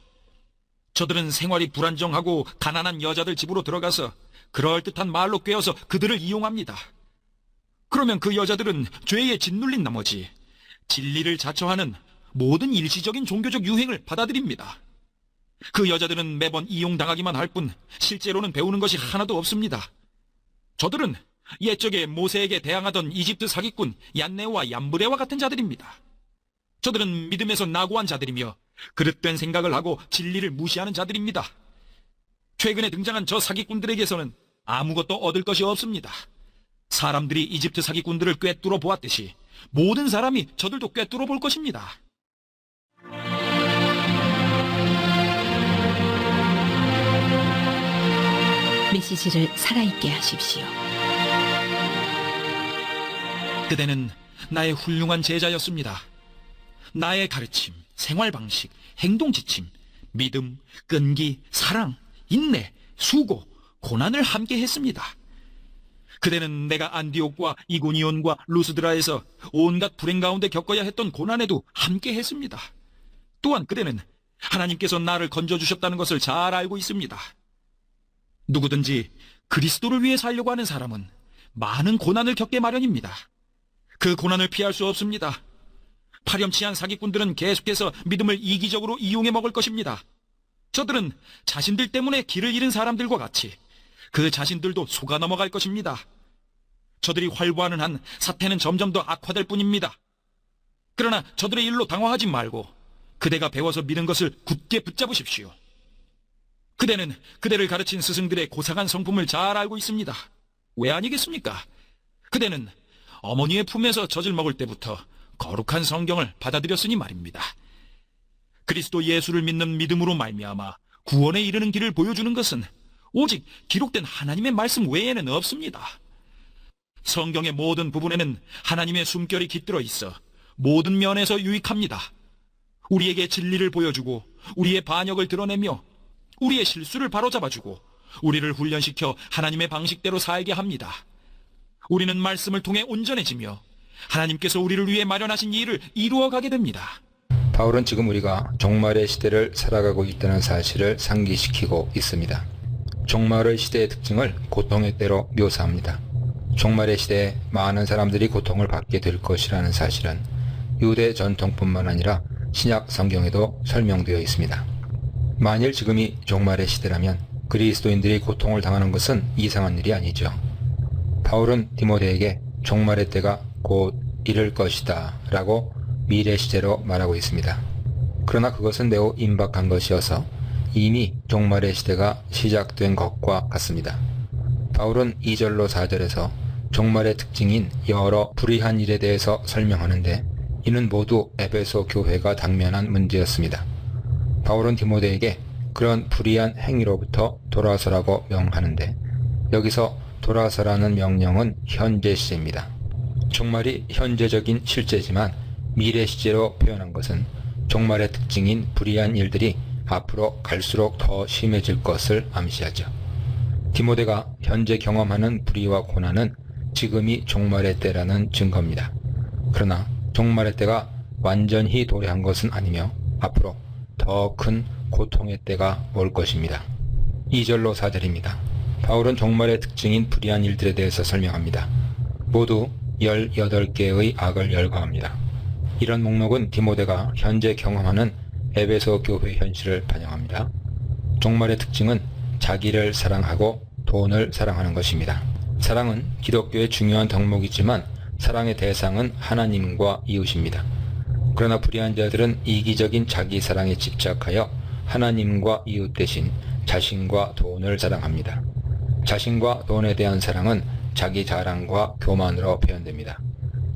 저들은 생활이 불안정하고 가난한 여자들 집으로 들어가서 그럴듯한 말로 꿰어서 그들을 이용합니다. 그러면 그 여자들은 죄에 짓눌린 나머지 진리를 자처하는 모든 일시적인 종교적 유행을 받아들입니다. 그 여자들은 매번 이용당하기만 할 뿐 실제로는 배우는 것이 하나도 없습니다. 저들은 옛적에 모세에게 대항하던 이집트 사기꾼 얀네와 얌브레와 같은 자들입니다. 저들은 믿음에서 낙오한 자들이며 그릇된 생각을 하고 진리를 무시하는 자들입니다. 최근에 등장한 저 사기꾼들에게서는 아무것도 얻을 것이 없습니다. 사람들이 이집트 사기꾼들을 꿰뚫어 보았듯이 모든 사람이 저들도 꿰뚫어 볼 것입니다. 메시지를 살아있게 하십시오. 그대는 나의 훌륭한 제자였습니다. 나의 가르침, 생활 방식, 행동 지침, 믿음, 끈기, 사랑, 인내, 수고, 고난을 함께 했습니다. 그대는 내가 안디옥과 이고니온과 루스드라에서 온갖 불행 가운데 겪어야 했던 고난에도 함께 했습니다. 또한 그대는 하나님께서 나를 건져주셨다는 것을 잘 알고 있습니다. 누구든지 그리스도를 위해 살려고 하는 사람은 많은 고난을 겪게 마련입니다. 그 고난을 피할 수 없습니다. 파렴치한 사기꾼들은 계속해서 믿음을 이기적으로 이용해 먹을 것입니다. 저들은 자신들 때문에 길을 잃은 사람들과 같이 그 자신들도 속아 넘어갈 것입니다. 저들이 활보하는 한 사태는 점점 더 악화될 뿐입니다. 그러나 저들의 일로 당황하지 말고 그대가 배워서 믿은 것을 굳게 붙잡으십시오. 그대는 그대를 가르친 스승들의 고상한 성품을 잘 알고 있습니다. 왜 아니겠습니까? 그대는 어머니의 품에서 젖을 먹을 때부터 거룩한 성경을 받아들였으니 말입니다. 그리스도 예수를 믿는 믿음으로 말미암아 구원에 이르는 길을 보여주는 것은 오직 기록된 하나님의 말씀 외에는 없습니다. 성경의 모든 부분에는 하나님의 숨결이 깃들어 있어 모든 면에서 유익합니다. 우리에게 진리를 보여주고 우리의 반역을 드러내며 우리의 실수를 바로잡아주고 우리를 훈련시켜 하나님의 방식대로 살게 합니다. 우리는 말씀을 통해 온전해지며 하나님께서 우리를 위해 마련하신 일을 이루어가게 됩니다. 바울은 지금 우리가 종말의 시대를 살아가고 있다는 사실을 상기시키고 있습니다. 종말의 시대의 특징을 고통의 때로 묘사합니다. 종말의 시대에 많은 사람들이 고통을 받게 될 것이라는 사실은 유대 전통뿐만 아니라 신약 성경에도 설명되어 있습니다. 만일 지금이 종말의 시대라면 그리스도인들이 고통을 당하는 것은 이상한 일이 아니죠. 바울은 디모데에게 종말의 때가 곧 이를 것이다 라고 미래 시제로 말하고 있습니다. 그러나 그것은 매우 임박한 것이어서 이미 종말의 시대가 시작된 것과 같습니다. 바울은 2절로 4절에서 종말의 특징인 여러 불의한 일에 대해서 설명하는데 이는 모두 에베소 교회가 당면한 문제였습니다. 바울은 디모데에게 그런 불의한 행위로부터 돌아서라고 명하는데 여기서 돌아서라는 명령은 현재 시제입니다. 종말이 현재적인 실제지만 미래 시제로 표현한 것은 종말의 특징인 불의한 일들이 앞으로 갈수록 더 심해질 것을 암시하죠. 디모데가 현재 경험하는 불의와 고난은 지금이 종말의 때라는 증거입니다. 그러나 종말의 때가 완전히 도래한 것은 아니며 앞으로 더 큰 고통의 때가 올 것입니다. 2절로 4절입니다. 바울은 종말의 특징인 불의한 일들에 대해서 설명합니다. 모두 18개의 악을 열거합니다. 이런 목록은 디모데가 현재 경험하는 에베소 교회 현실을 반영합니다. 종말의 특징은 자기를 사랑하고 돈을 사랑하는 것입니다. 사랑은 기독교의 중요한 덕목이지만 사랑의 대상은 하나님과 이웃입니다. 그러나 불의한 자들은 이기적인 자기 사랑에 집착하여 하나님과 이웃 대신 자신과 돈을 사랑합니다. 자신과 돈에 대한 사랑은 자기 자랑과 교만으로 표현됩니다.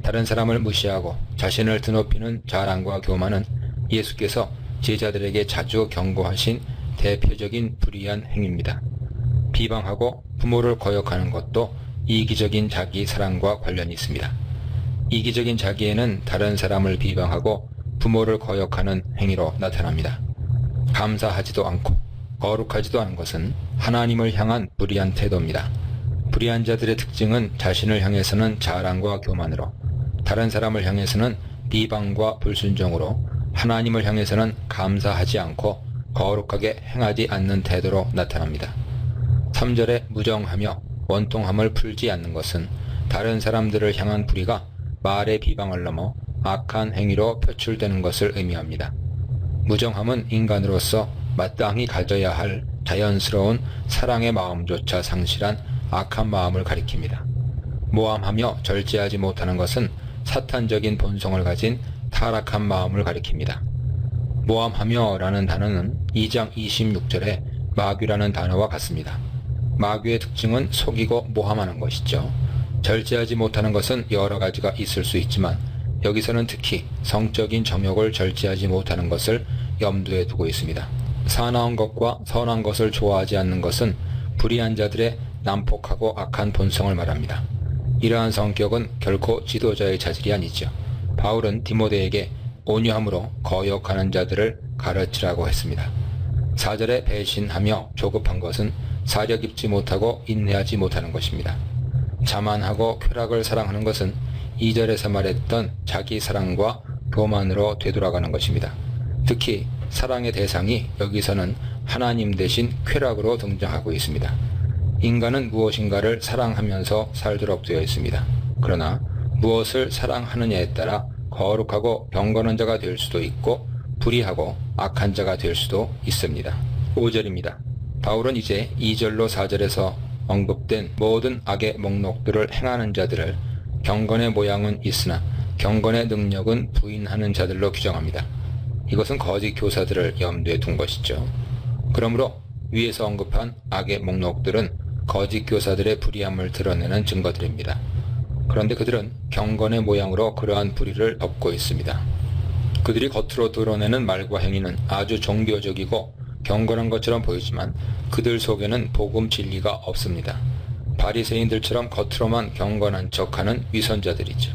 다른 사람을 무시하고 자신을 드높이는 자랑과 교만은 예수께서 제자들에게 자주 경고하신 대표적인 불의한 행위입니다. 비방하고 부모를 거역하는 것도 이기적인 자기 사랑과 관련이 있습니다. 이기적인 자기에는 다른 사람을 비방하고 부모를 거역하는 행위로 나타납니다. 감사하지도 않고 거룩하지도 않은 것은 하나님을 향한 불의한 태도입니다. 불의한 자들의 특징은 자신을 향해서는 자랑과 교만으로, 다른 사람을 향해서는 비방과 불순종으로, 하나님을 향해서는 감사하지 않고 거룩하게 행하지 않는 태도로 나타납니다. 3절에 무정하며 원통함을 풀지 않는 것은 다른 사람들을 향한 불의가 말의 비방을 넘어 악한 행위로 표출되는 것을 의미합니다. 무정함은 인간으로서 마땅히 가져야 할 자연스러운 사랑의 마음조차 상실한 악한 마음을 가리킵니다. 모함하며 절제하지 못하는 것은 사탄적인 본성을 가진 타락한 마음을 가리킵니다. 모함하며 라는 단어는 2장 26절에 마귀라는 단어와 같습니다. 마귀의 특징은 속이고 모함하는 것이죠. 절제하지 못하는 것은 여러 가지가 있을 수 있지만 여기서는 특히 성적인 정욕을 절제하지 못하는 것을 염두에 두고 있습니다. 사나운 것과 선한 것을 좋아하지 않는 것은 불의한 자들의 난폭하고 악한 본성을 말합니다. 이러한 성격은 결코 지도자의 자질이 아니죠. 바울은 디모데에게 온유함으로 거역하는 자들을 가르치라고 했습니다. 4절에 배신하며 조급한 것은 사려 깊지 못하고 인내하지 못하는 것입니다. 자만하고 쾌락을 사랑하는 것은 2절에서 말했던 자기 사랑과 교만으로 되돌아가는 것입니다. 특히 사랑의 대상이 여기서는 하나님 대신 쾌락으로 등장하고 있습니다. 인간은 무엇인가를 사랑하면서 살도록 되어 있습니다. 그러나 무엇을 사랑하느냐에 따라 거룩하고 경건한 자가 될 수도 있고 불의하고 악한 자가 될 수도 있습니다. 5절입니다. 바울은 이제 2절로 4절에서 언급된 모든 악의 목록들을 행하는 자들을 경건의 모양은 있으나 경건의 능력은 부인하는 자들로 규정합니다. 이것은 거짓 교사들을 염두에 둔 것이죠. 그러므로 위에서 언급한 악의 목록들은 거짓 교사들의 불의함을 드러내는 증거들입니다. 그런데 그들은 경건의 모양으로 그러한 불의를 덮고 있습니다. 그들이 겉으로 드러내는 말과 행위는 아주 종교적이고 경건한 것처럼 보이지만 그들 속에는 복음 진리가 없습니다. 바리새인들처럼 겉으로만 경건한 척하는 위선자들이죠.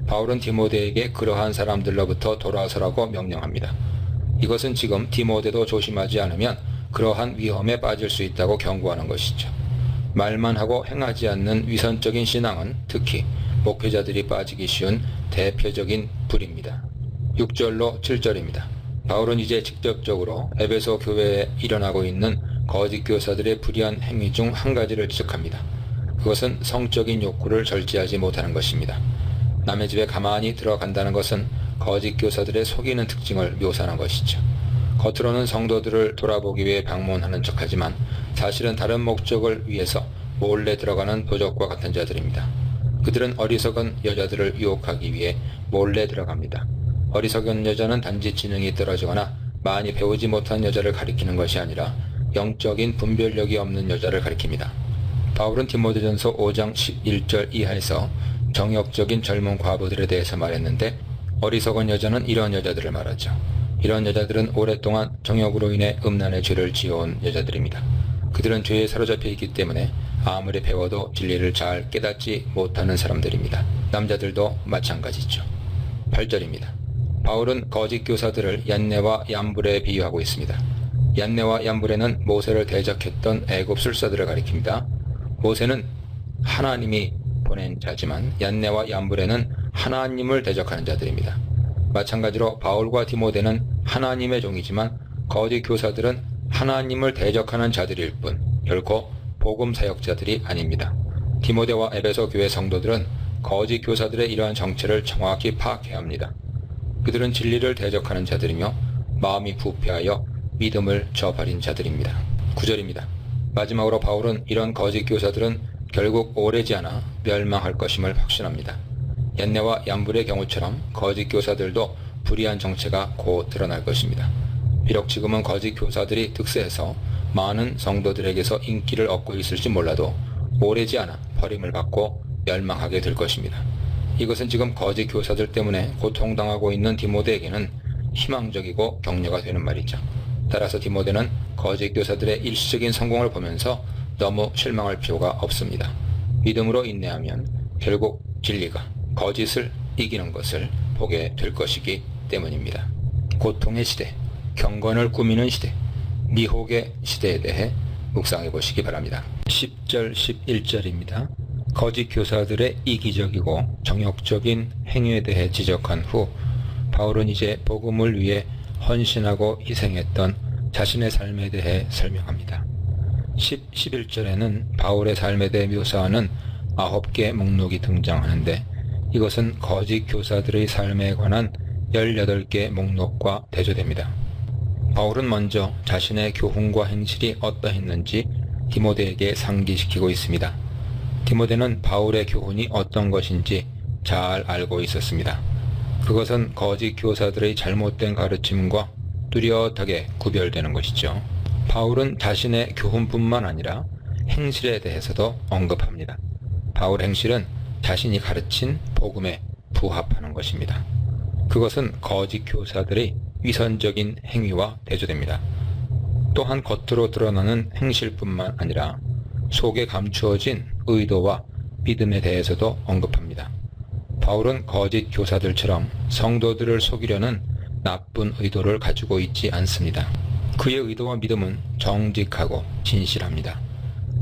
바울은 디모데에게 그러한 사람들로부터 돌아서라고 명령합니다. 이것은 지금 디모데도 조심하지 않으면 그러한 위험에 빠질 수 있다고 경고하는 것이죠. 말만 하고 행하지 않는 위선적인 신앙은 특히 목회자들이 빠지기 쉬운 대표적인 불입니다. 6절로 7절입니다. 바울은 이제 직접적으로 에베소 교회에 일어나고 있는 거짓 교사들의 불의한 행위 중 한 가지를 지적합니다. 그것은 성적인 욕구를 절제하지 못하는 것입니다. 남의 집에 가만히 들어간다는 것은 거짓 교사들의 속이는 특징을 묘사하는 것이죠. 겉으로는 성도들을 돌아보기 위해 방문하는 척하지만 사실은 다른 목적을 위해서 몰래 들어가는 도적과 같은 자들입니다. 그들은 어리석은 여자들을 유혹하기 위해 몰래 들어갑니다. 어리석은 여자는 단지 지능이 떨어지거나 많이 배우지 못한 여자를 가리키는 것이 아니라 영적인 분별력이 없는 여자를 가리킵니다. 바울은 디모데전서 5장 11절 이하에서 정욕적인 젊은 과부들에 대해서 말했는데 어리석은 여자는 이런 여자들을 말하죠. 이런 여자들은 오랫동안 정욕으로 인해 음란의 죄를 지어온 여자들입니다. 그들은 죄에 사로잡혀 있기 때문에 아무리 배워도 진리를 잘 깨닫지 못하는 사람들입니다. 남자들도 마찬가지죠. 8절입니다. 바울은 거짓 교사들을 얀네와 얀브레에 비유하고 있습니다. 얀네와 얀브레는 모세를 대적했던 애굽 술사들을 가리킵니다. 모세는 하나님이 보낸 자지만 얀네와 얀브레는 하나님을 대적하는 자들입니다. 마찬가지로 바울과 디모데는 하나님의 종이지만 거짓 교사들은 하나님을 대적하는 자들일 뿐 결코 복음 사역자들이 아닙니다. 디모데와 에베소 교회 성도들은 거짓 교사들의 이러한 정체를 정확히 파악해야 합니다. 그들은 진리를 대적하는 자들이며 마음이 부패하여 믿음을 저버린 자들입니다. 9절입니다. 마지막으로 바울은 이런 거짓 교사들은 결국 오래지 않아 멸망할 것임을 확신합니다. 얀네와 얀불의 경우처럼 거짓 교사들도 불의한 정체가 곧 드러날 것입니다. 비록 지금은 거짓 교사들이 득세해서 많은 성도들에게서 인기를 얻고 있을지 몰라도 오래지 않아 버림을 받고 멸망하게 될 것입니다. 이것은 지금 거짓 교사들 때문에 고통당하고 있는 디모데에게는 희망적이고 격려가 되는 말이죠. 따라서 디모데는 거짓 교사들의 일시적인 성공을 보면서 너무 실망할 필요가 없습니다. 믿음으로 인내하면 결국 진리가 거짓을 이기는 것을 보게 될 것이기 때문입니다. 고통의 시대, 경건을 꾸미는 시대, 미혹의 시대에 대해 묵상해 보시기 바랍니다. 10절, 11절입니다. 거짓 교사들의 이기적이고 정욕적인 행위에 대해 지적한 후 바울은 이제 복음을 위해 헌신하고 희생했던 자신의 삶에 대해 설명합니다. 11절에는 바울의 삶에 대해 묘사하는 9개의 목록이 등장하는데 이것은 거짓 교사들의 삶에 관한 18개 목록과 대조됩니다. 바울은 먼저 자신의 교훈과 행실이 어떠했는지 디모데에게 상기시키고 있습니다. 디모데는 바울의 교훈이 어떤 것인지 잘 알고 있었습니다. 그것은 거짓 교사들의 잘못된 가르침과 뚜렷하게 구별되는 것이죠. 바울은 자신의 교훈뿐만 아니라 행실에 대해서도 언급합니다. 바울 행실은 자신이 가르친 복음에 부합하는 것입니다. 그것은 거짓 교사들의 위선적인 행위와 대조됩니다. 또한 겉으로 드러나는 행실뿐만 아니라 속에 감추어진 의도와 믿음에 대해서도 언급합니다. 바울은 거짓 교사들처럼 성도들을 속이려는 나쁜 의도를 가지고 있지 않습니다. 그의 의도와 믿음은 정직하고 진실합니다.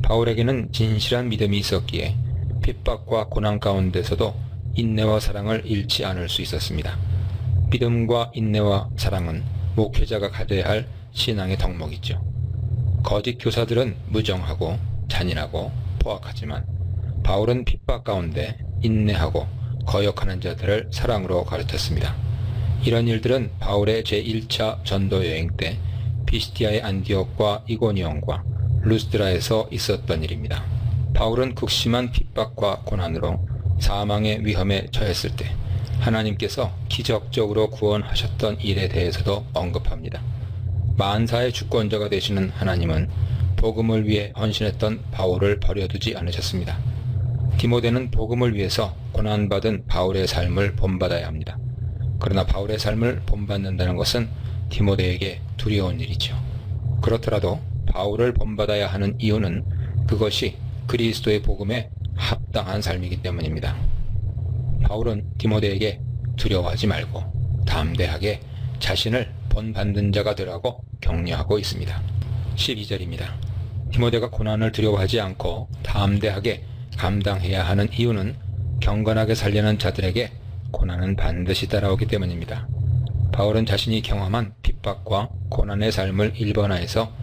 바울에게는 진실한 믿음이 있었기에 핍박과 고난 가운데서도 인내와 사랑을 잃지 않을 수 있었습니다. 믿음과 인내와 사랑은 목회자가 가져야 할 신앙의 덕목이죠. 거짓 교사들은 무정하고 잔인하고 포악하지만 바울은 핍박 가운데 인내하고 거역하는 자들을 사랑으로 가르쳤습니다. 이런 일들은 바울의 제1차 전도 여행 때 피시디아의 안디옥과 이고니온과 루스드라에서 있었던 일입니다. 바울은 극심한 핍박과 고난으로 사망의 위험에 처했을 때 하나님께서 기적적으로 구원하셨던 일에 대해서도 언급합니다. 만사의 주권자가 되시는 하나님은 복음을 위해 헌신했던 바울을 버려두지 않으셨습니다. 디모데는 복음을 위해서 고난받은 바울의 삶을 본받아야 합니다. 그러나 바울의 삶을 본받는다는 것은 디모데에게 두려운 일이죠. 그렇더라도 바울을 본받아야 하는 이유는 그것이 그리스도의 복음에 합당한 삶이기 때문입니다. 바울은 디모데에게 두려워하지 말고 담대하게 자신을 본받는 자가 되라고 격려하고 있습니다. 12절입니다. 디모데가 고난을 두려워하지 않고 담대하게 감당해야 하는 이유는 경건하게 살려는 자들에게 고난은 반드시 따라오기 때문입니다. 바울은 자신이 경험한 핍박과 고난의 삶을 일반화해서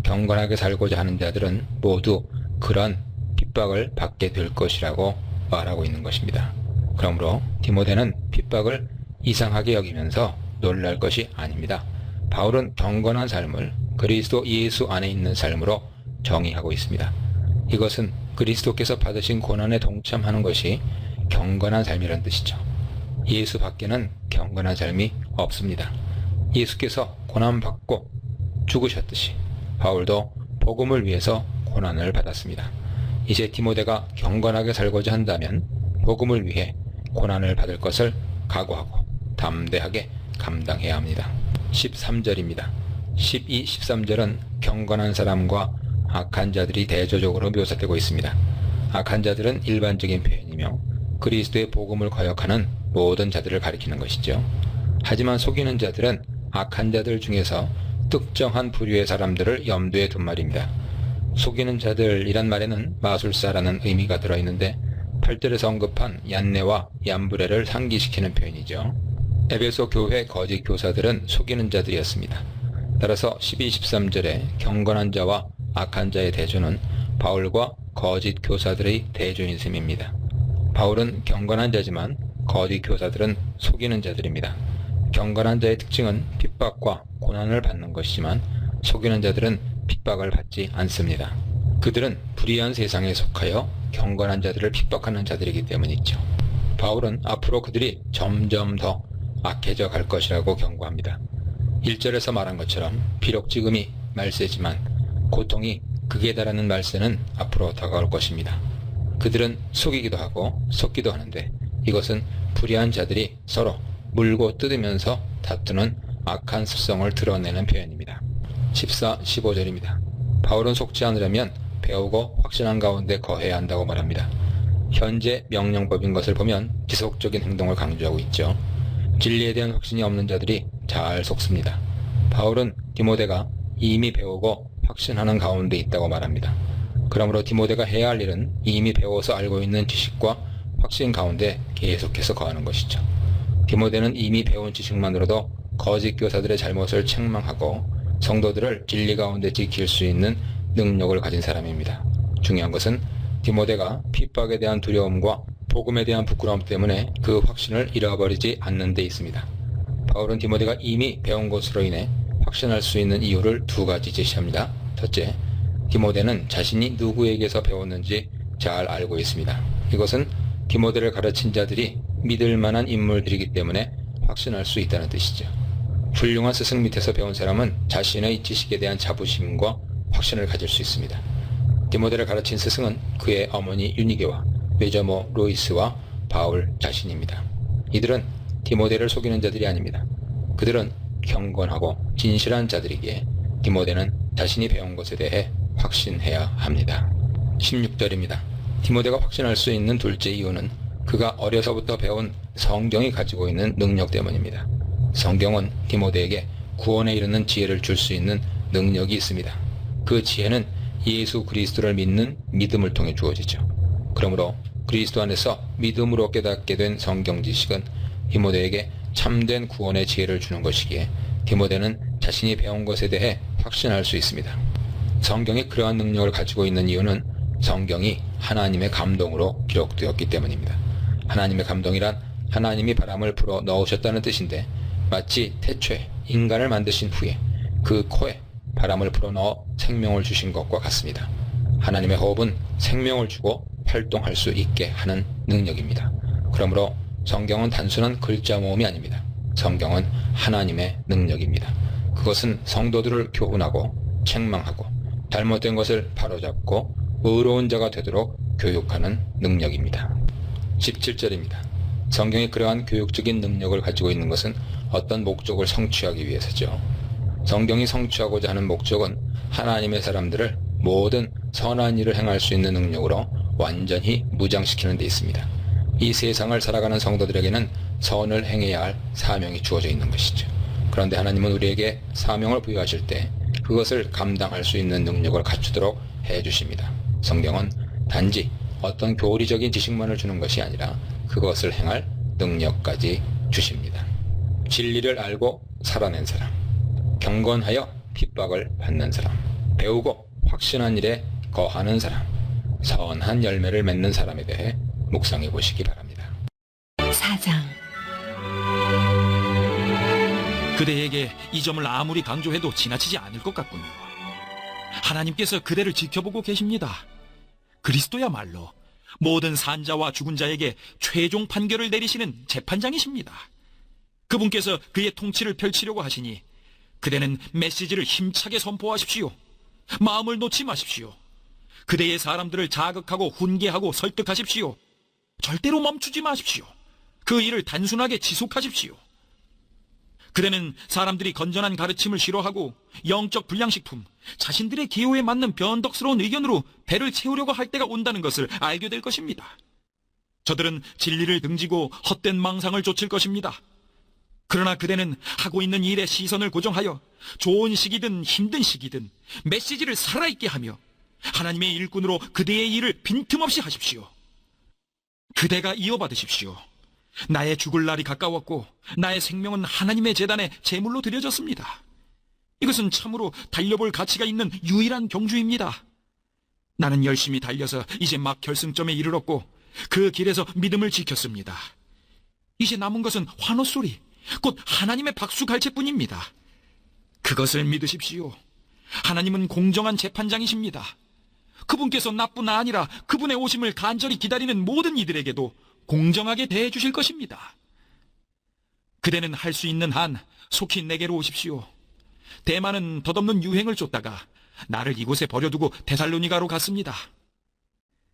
경건하게 살고자 하는 자들은 모두 그런 핍박을 받게 될 것이라고 말하고 있는 것입니다. 그러므로 디모데는 핍박을 이상하게 여기면서 놀랄 것이 아닙니다. 바울은 경건한 삶을 그리스도 예수 안에 있는 삶으로 정의하고 있습니다. 이것은 그리스도께서 받으신 고난에 동참하는 것이 경건한 삶이라는 뜻이죠. 예수 밖에는 경건한 삶이 없습니다. 예수께서 고난받고 죽으셨듯이 바울도 복음을 위해서 고난을 받았습니다. 이제 디모데가 경건하게 살고자 한다면 복음을 위해 고난을 받을 것을 각오하고 담대하게 감당해야 합니다. 13절입니다. 12, 13절은 경건한 사람과 악한 자들이 대조적으로 묘사되고 있습니다. 악한 자들은 일반적인 표현이며 그리스도의 복음을 거역하는 모든 자들을 가리키는 것이죠. 하지만 속이는 자들은 악한 자들 중에서 특정한 부류의 사람들을 염두에 둔 말입니다. 속이는 자들이란 말에는 마술사라는 의미가 들어있는데 8절에서 언급한 얀네와 얀브레를 상기시키는 표현이죠. 에베소 교회 거짓 교사들은 속이는 자들이었습니다. 따라서 12, 13절에 경건한 자와 악한 자의 대조는 바울과 거짓 교사들의 대조인 셈입니다. 바울은 경건한 자지만 거짓 교사들은 속이는 자들입니다. 경건한 자의 특징은 핍박과 고난을 받는 것이지만 속이는 자들은 핍박을 받지 않습니다. 그들은 불의한 세상에 속하여 경건한 자들을 핍박하는 자들이기 때문이죠. 바울은 앞으로 그들이 점점 더 악해져 갈 것이라고 경고합니다. 1절에서 말한 것처럼 비록 지금이 말세지만 고통이 극에 달하는 말세는 앞으로 다가올 것입니다. 그들은 속이기도 하고 속기도 하는데 이것은 불의한 자들이 서로 물고 뜯으면서 다투는 악한 습성을 드러내는 표현입니다. 14, 15절입니다. 바울은 속지 않으려면 배우고 확신한 가운데 거해야 한다고 말합니다. 현재 명령법인 것을 보면 지속적인 행동을 강조하고 있죠. 진리에 대한 확신이 없는 자들이 잘 속습니다. 바울은 디모데가 이미 배우고 확신하는 가운데 있다고 말합니다. 그러므로 디모데가 해야 할 일은 이미 배워서 알고 있는 지식과 확신 가운데 계속해서 거하는 것이죠. 디모데는 이미 배운 지식만으로도 거짓 교사들의 잘못을 책망하고 성도들을 진리 가운데 지킬 수 있는 능력을 가진 사람입니다. 중요한 것은 디모데가 핍박에 대한 두려움과 복음에 대한 부끄러움 때문에 그 확신을 잃어버리지 않는 데 있습니다. 바울은 디모데가 이미 배운 것으로 인해 확신할 수 있는 이유를 두 가지 제시합니다. 첫째, 디모데는 자신이 누구에게서 배웠는지 잘 알고 있습니다. 이것은 디모데를 가르친 자들이 믿을 만한 인물들이기 때문에 확신할 수 있다는 뜻이죠. 훌륭한 스승 밑에서 배운 사람은 자신의 지식에 대한 자부심과 확신을 가질 수 있습니다. 디모데를 가르친 스승은 그의 어머니 유니게와 외조모 로이스와 바울 자신입니다. 이들은 디모데를 속이는 자들이 아닙니다. 그들은 경건하고 진실한 자들이기에 디모데는 자신이 배운 것에 대해 확신해야 합니다. 16절입니다. 디모데가 확신할 수 있는 둘째 이유는 그가 어려서부터 배운 성경이 가지고 있는 능력 때문입니다. 성경은 디모데에게 구원에 이르는 지혜를 줄 수 있는 능력이 있습니다. 그 지혜는 예수 그리스도를 믿는 믿음을 통해 주어지죠. 그러므로 그리스도 안에서 믿음으로 깨닫게 된 성경 지식은 디모데에게 참된 구원의 지혜를 주는 것이기에 디모데는 자신이 배운 것에 대해 확신할 수 있습니다. 성경이 그러한 능력을 가지고 있는 이유는 성경이 하나님의 감동으로 기록되었기 때문입니다. 하나님의 감동이란 하나님이 바람을 불어 넣으셨다는 뜻인데 마치 태초에 인간을 만드신 후에 그 코에 바람을 불어넣어 생명을 주신 것과 같습니다. 하나님의 호흡은 생명을 주고 활동할 수 있게 하는 능력입니다. 그러므로 성경은 단순한 글자 모음이 아닙니다. 성경은 하나님의 능력입니다. 그것은 성도들을 교훈하고 책망하고 잘못된 것을 바로잡고 의로운 자가 되도록 교육하는 능력입니다. 17절입니다. 성경이 그러한 교육적인 능력을 가지고 있는 것은 어떤 목적을 성취하기 위해서죠. 성경이 성취하고자 하는 목적은 하나님의 사람들을 모든 선한 일을 행할 수 있는 능력으로 완전히 무장시키는 데 있습니다. 이 세상을 살아가는 성도들에게는 선을 행해야 할 사명이 주어져 있는 것이죠. 그런데 하나님은 우리에게 사명을 부여하실 때 그것을 감당할 수 있는 능력을 갖추도록 해주십니다. 성경은 단지 어떤 교리적인 지식만을 주는 것이 아니라 그것을 행할 능력까지 주십니다. 진리를 알고 살아낸 사람, 경건하여 핍박을 받는 사람, 배우고 확신한 일에 거하는 사람, 선한 열매를 맺는 사람에 대해 묵상해 보시기 바랍니다. 4장. 그대에게 이 점을 아무리 강조해도 지나치지 않을 것 같군요. 하나님께서 그대를 지켜보고 계십니다. 그리스도야말로 모든 산자와 죽은 자에게 최종 판결을 내리시는 재판장이십니다. 그분께서 그의 통치를 펼치려고 하시니 그대는 메시지를 힘차게 선포하십시오. 마음을 놓지 마십시오. 그대의 사람들을 자극하고 훈계하고 설득하십시오. 절대로 멈추지 마십시오. 그 일을 단순하게 지속하십시오. 그대는 사람들이 건전한 가르침을 싫어하고 영적 불량식품, 자신들의 기호에 맞는 변덕스러운 의견으로 배를 채우려고 할 때가 온다는 것을 알게 될 것입니다. 저들은 진리를 등지고 헛된 망상을 좇을 것입니다. 그러나 그대는 하고 있는 일에 시선을 고정하여 좋은 시기든 힘든 시기든 메시지를 살아있게 하며 하나님의 일꾼으로 그대의 일을 빈틈없이 하십시오. 그대가 이어받으십시오. 나의 죽을 날이 가까웠고 나의 생명은 하나님의 제단에 제물로 드려졌습니다. 이것은 참으로 달려볼 가치가 있는 유일한 경주입니다. 나는 열심히 달려서 이제 막 결승점에 이르렀고 그 길에서 믿음을 지켰습니다. 이제 남은 것은 환호 소리, 곧 하나님의 박수갈채뿐입니다. 그것을 믿으십시오. 하나님은 공정한 재판장이십니다. 그분께서 나뿐 아니라 그분의 오심을 간절히 기다리는 모든 이들에게도 공정하게 대해 주실 것입니다. 그대는 할 수 있는 한 속히 내게로 오십시오. 대만은 덧없는 유행을 쫓다가 나를 이곳에 버려두고 데살로니가로 갔습니다.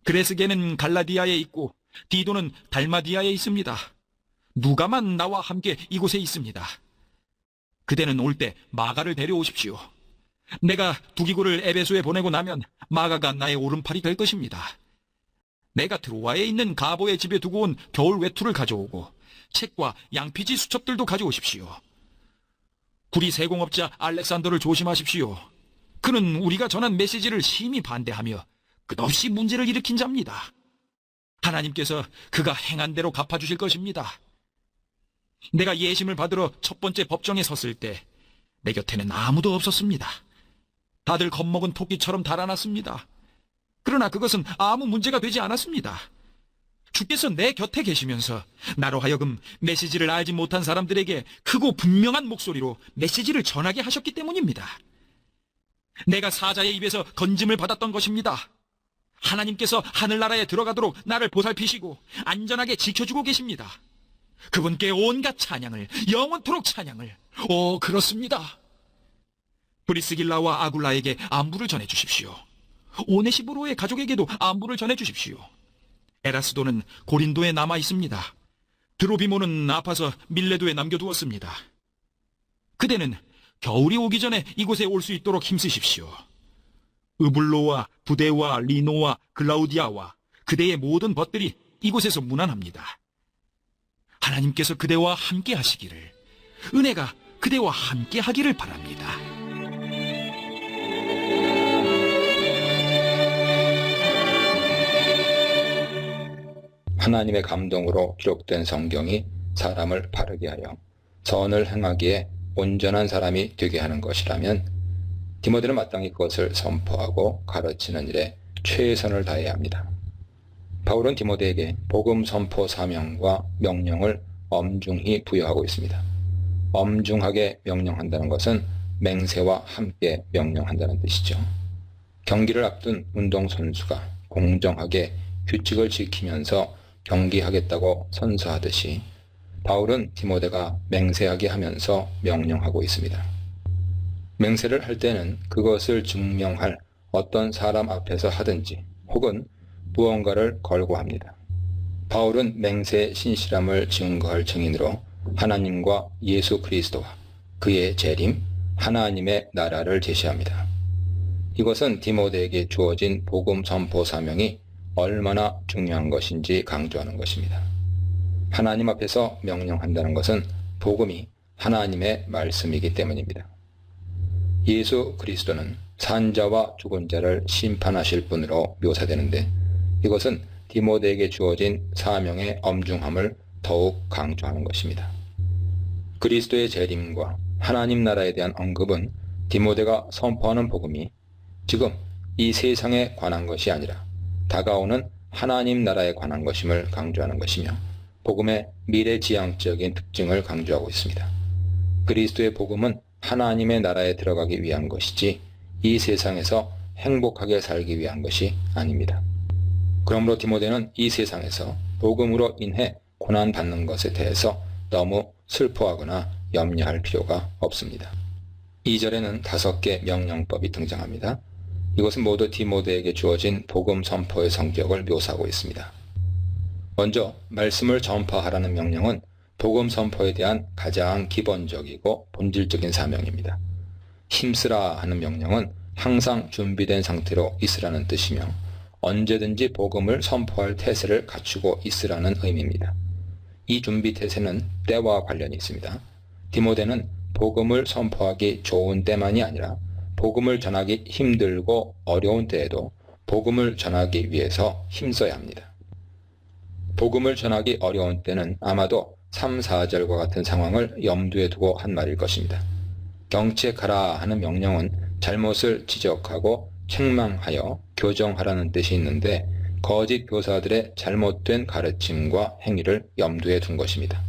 그레스게는 갈라디아에 있고 디도는 달마디아에 있습니다. 누가만 나와 함께 이곳에 있습니다. 그대는 올 때 마가를 데려오십시오. 내가 두기고를 에베소에 보내고 나면 마가가 나의 오른팔이 될 것입니다. 내가 트로아에 있는 가보의 집에 두고 온 겨울 외투를 가져오고 책과 양피지 수첩들도 가져오십시오. 구리 세공업자 알렉산더를 조심하십시오. 그는 우리가 전한 메시지를 심히 반대하며 끝없이 문제를 일으킨 자입니다. 하나님께서 그가 행한 대로 갚아주실 것입니다. 내가 예심을 받으러 첫 번째 법정에 섰을 때 내 곁에는 아무도 없었습니다. 다들 겁먹은 토끼처럼 달아났습니다. 그러나 그것은 아무 문제가 되지 않았습니다. 주께서 내 곁에 계시면서 나로 하여금 메시지를 알지 못한 사람들에게 크고 분명한 목소리로 메시지를 전하게 하셨기 때문입니다. 내가 사자의 입에서 건짐을 받았던 것입니다. 하나님께서 하늘나라에 들어가도록 나를 보살피시고 안전하게 지켜주고 계십니다. 그분께 온갖 찬양을, 영원토록 찬양을. 그렇습니다. 브리스길라와 아굴라에게 안부를 전해주십시오. 오네시보로의 가족에게도 안부를 전해주십시오. 에라스도는 고린도에 남아 있습니다. 드로비모는 아파서 밀레도에 남겨두었습니다. 그대는 겨울이 오기 전에 이곳에 올 수 있도록 힘쓰십시오. 으블로와 부데와 리노와 글라우디아와 그대의 모든 벗들이 이곳에서 문안합니다. 하나님께서 그대와 함께 하시기를, 은혜가 그대와 함께 하기를 바랍니다. 하나님의 감동으로 기록된 성경이 사람을 바르게 하여 선을 행하기에 온전한 사람이 되게 하는 것이라면 디모데는 마땅히 그것을 선포하고 가르치는 일에 최선을 다해야 합니다. 바울은 디모데에게 복음 선포 사명과 명령을 엄중히 부여하고 있습니다. 엄중하게 명령한다는 것은 맹세와 함께 명령한다는 뜻이죠. 경기를 앞둔 운동선수가 공정하게 규칙을 지키면서 경기하겠다고 선서하듯이 바울은 디모데가 맹세하게 하면서 명령하고 있습니다. 맹세를 할 때는 그것을 증명할 어떤 사람 앞에서 하든지 혹은 무언가를 걸고 합니다. 바울은 맹세의 신실함을 증거할 증인으로 하나님과 예수 그리스도와 그의 재림, 하나님의 나라를 제시합니다. 이것은 디모데에게 주어진 복음 선포 사명이 얼마나 중요한 것인지 강조하는 것입니다. 하나님 앞에서 명령한다는 것은 복음이 하나님의 말씀이기 때문입니다. 예수 그리스도는 산자와 죽은 자를 심판하실 분으로 묘사되는데 이것은 디모데에게 주어진 사명의 엄중함을 더욱 강조하는 것입니다. 그리스도의 재림과 하나님 나라에 대한 언급은 디모데가 선포하는 복음이 지금 이 세상에 관한 것이 아니라 다가오는 하나님 나라에 관한 것임을 강조하는 것이며 복음의 미래지향적인 특징을 강조하고 있습니다. 그리스도의 복음은 하나님의 나라에 들어가기 위한 것이지 이 세상에서 행복하게 살기 위한 것이 아닙니다. 그러므로 디모데는 이 세상에서 복음으로 인해 고난받는 것에 대해서 너무 슬퍼하거나 염려할 필요가 없습니다. 2절에는 5개 명령법이 등장합니다. 이것은 모두 디모데에게 주어진 복음 선포의 성격을 묘사하고 있습니다. 먼저 말씀을 전파하라는 명령은 복음 선포에 대한 가장 기본적이고 본질적인 사명입니다. 힘쓰라 하는 명령은 항상 준비된 상태로 있으라는 뜻이며 언제든지 복음을 선포할 태세를 갖추고 있으라는 의미입니다. 이 준비 태세는 때와 관련이 있습니다. 디모데는 복음을 선포하기 좋은 때만이 아니라 복음을 전하기 힘들고 어려운 때에도 복음을 전하기 위해서 힘써야 합니다. 복음을 전하기 어려운 때는 아마도 3, 4절과 같은 상황을 염두에 두고 한 말일 것입니다. 경책하라 하는 명령은 잘못을 지적하고 책망하여 교정하라는 뜻이 있는데 거짓 교사들의 잘못된 가르침과 행위를 염두에 둔 것입니다.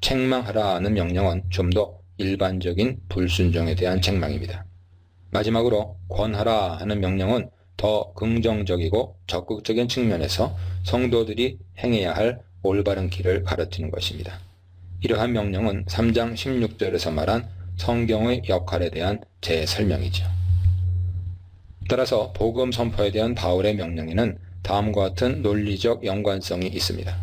책망하라는 명령은 좀 더 일반적인 불순종에 대한 책망입니다. 마지막으로 권하라 하는 명령은 더 긍정적이고 적극적인 측면에서 성도들이 행해야 할 올바른 길을 가르치는 것입니다. 이러한 명령은 3장 16절에서 말한 성경의 역할에 대한 재설명이죠. 따라서 복음 선포에 대한 바울의 명령에는 다음과 같은 논리적 연관성이 있습니다.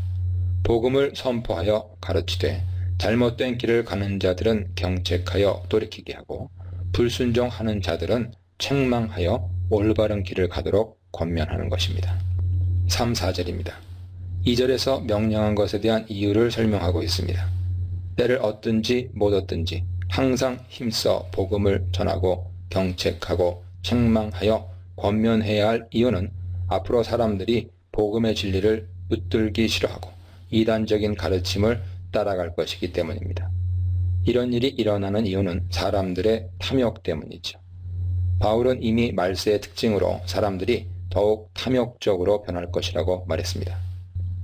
복음을 선포하여 가르치되 잘못된 길을 가는 자들은 경책하여 돌이키게 하고 불순종하는 자들은 책망하여 올바른 길을 가도록 권면하는 것입니다. 3, 4절입니다. 2절에서 명령한 것에 대한 이유를 설명하고 있습니다. 때를 얻든지 못 얻든지 항상 힘써 복음을 전하고 경책하고 책망하여 권면해야 할 이유는 앞으로 사람들이 복음의 진리를 붙들기 싫어하고 이단적인 가르침을 따라갈 것이기 때문입니다. 이런 일이 일어나는 이유는 사람들의 탐욕 때문이죠. 바울은 이미 말세의 특징으로 사람들이 더욱 탐욕적으로 변할 것이라고 말했습니다.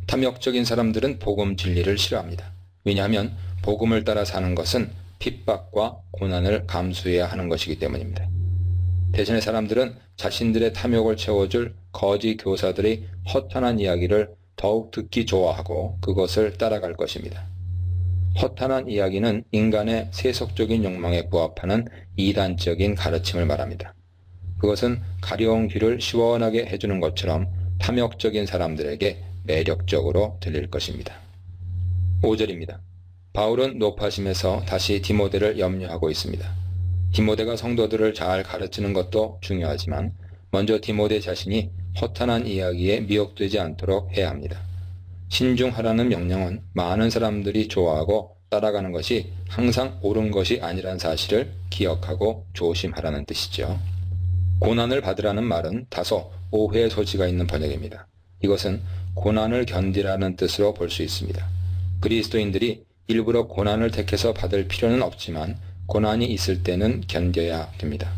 탐욕적인 사람들은 복음 진리를 싫어합니다. 왜냐하면 복음을 따라 사는 것은 핍박과 고난을 감수해야 하는 것이기 때문입니다. 대신에 사람들은 자신들의 탐욕을 채워줄 거짓 교사들의 허탄한 이야기를 더욱 듣기 좋아하고 그것을 따라갈 것입니다. 허탄한 이야기는 인간의 세속적인 욕망에 부합하는 이단적인 가르침을 말합니다. 그것은 가려운 귀를 시원하게 해주는 것처럼 탐욕적인 사람들에게 매력적으로 들릴 것입니다. 5절입니다. 바울은 높아심에서 다시 디모데를 염려하고 있습니다. 디모데가 성도들을 잘 가르치는 것도 중요하지만 먼저 디모데 자신이 허탄한 이야기에 미혹되지 않도록 해야 합니다. 신중하라는 명령은 많은 사람들이 좋아하고 따라가는 것이 항상 옳은 것이 아니란 사실을 기억하고 조심하라는 뜻이죠. 고난을 받으라는 말은 다소 오해의 소지가 있는 번역입니다. 이것은 고난을 견디라는 뜻으로 볼 수 있습니다. 그리스도인들이 일부러 고난을 택해서 받을 필요는 없지만 고난이 있을 때는 견뎌야 됩니다.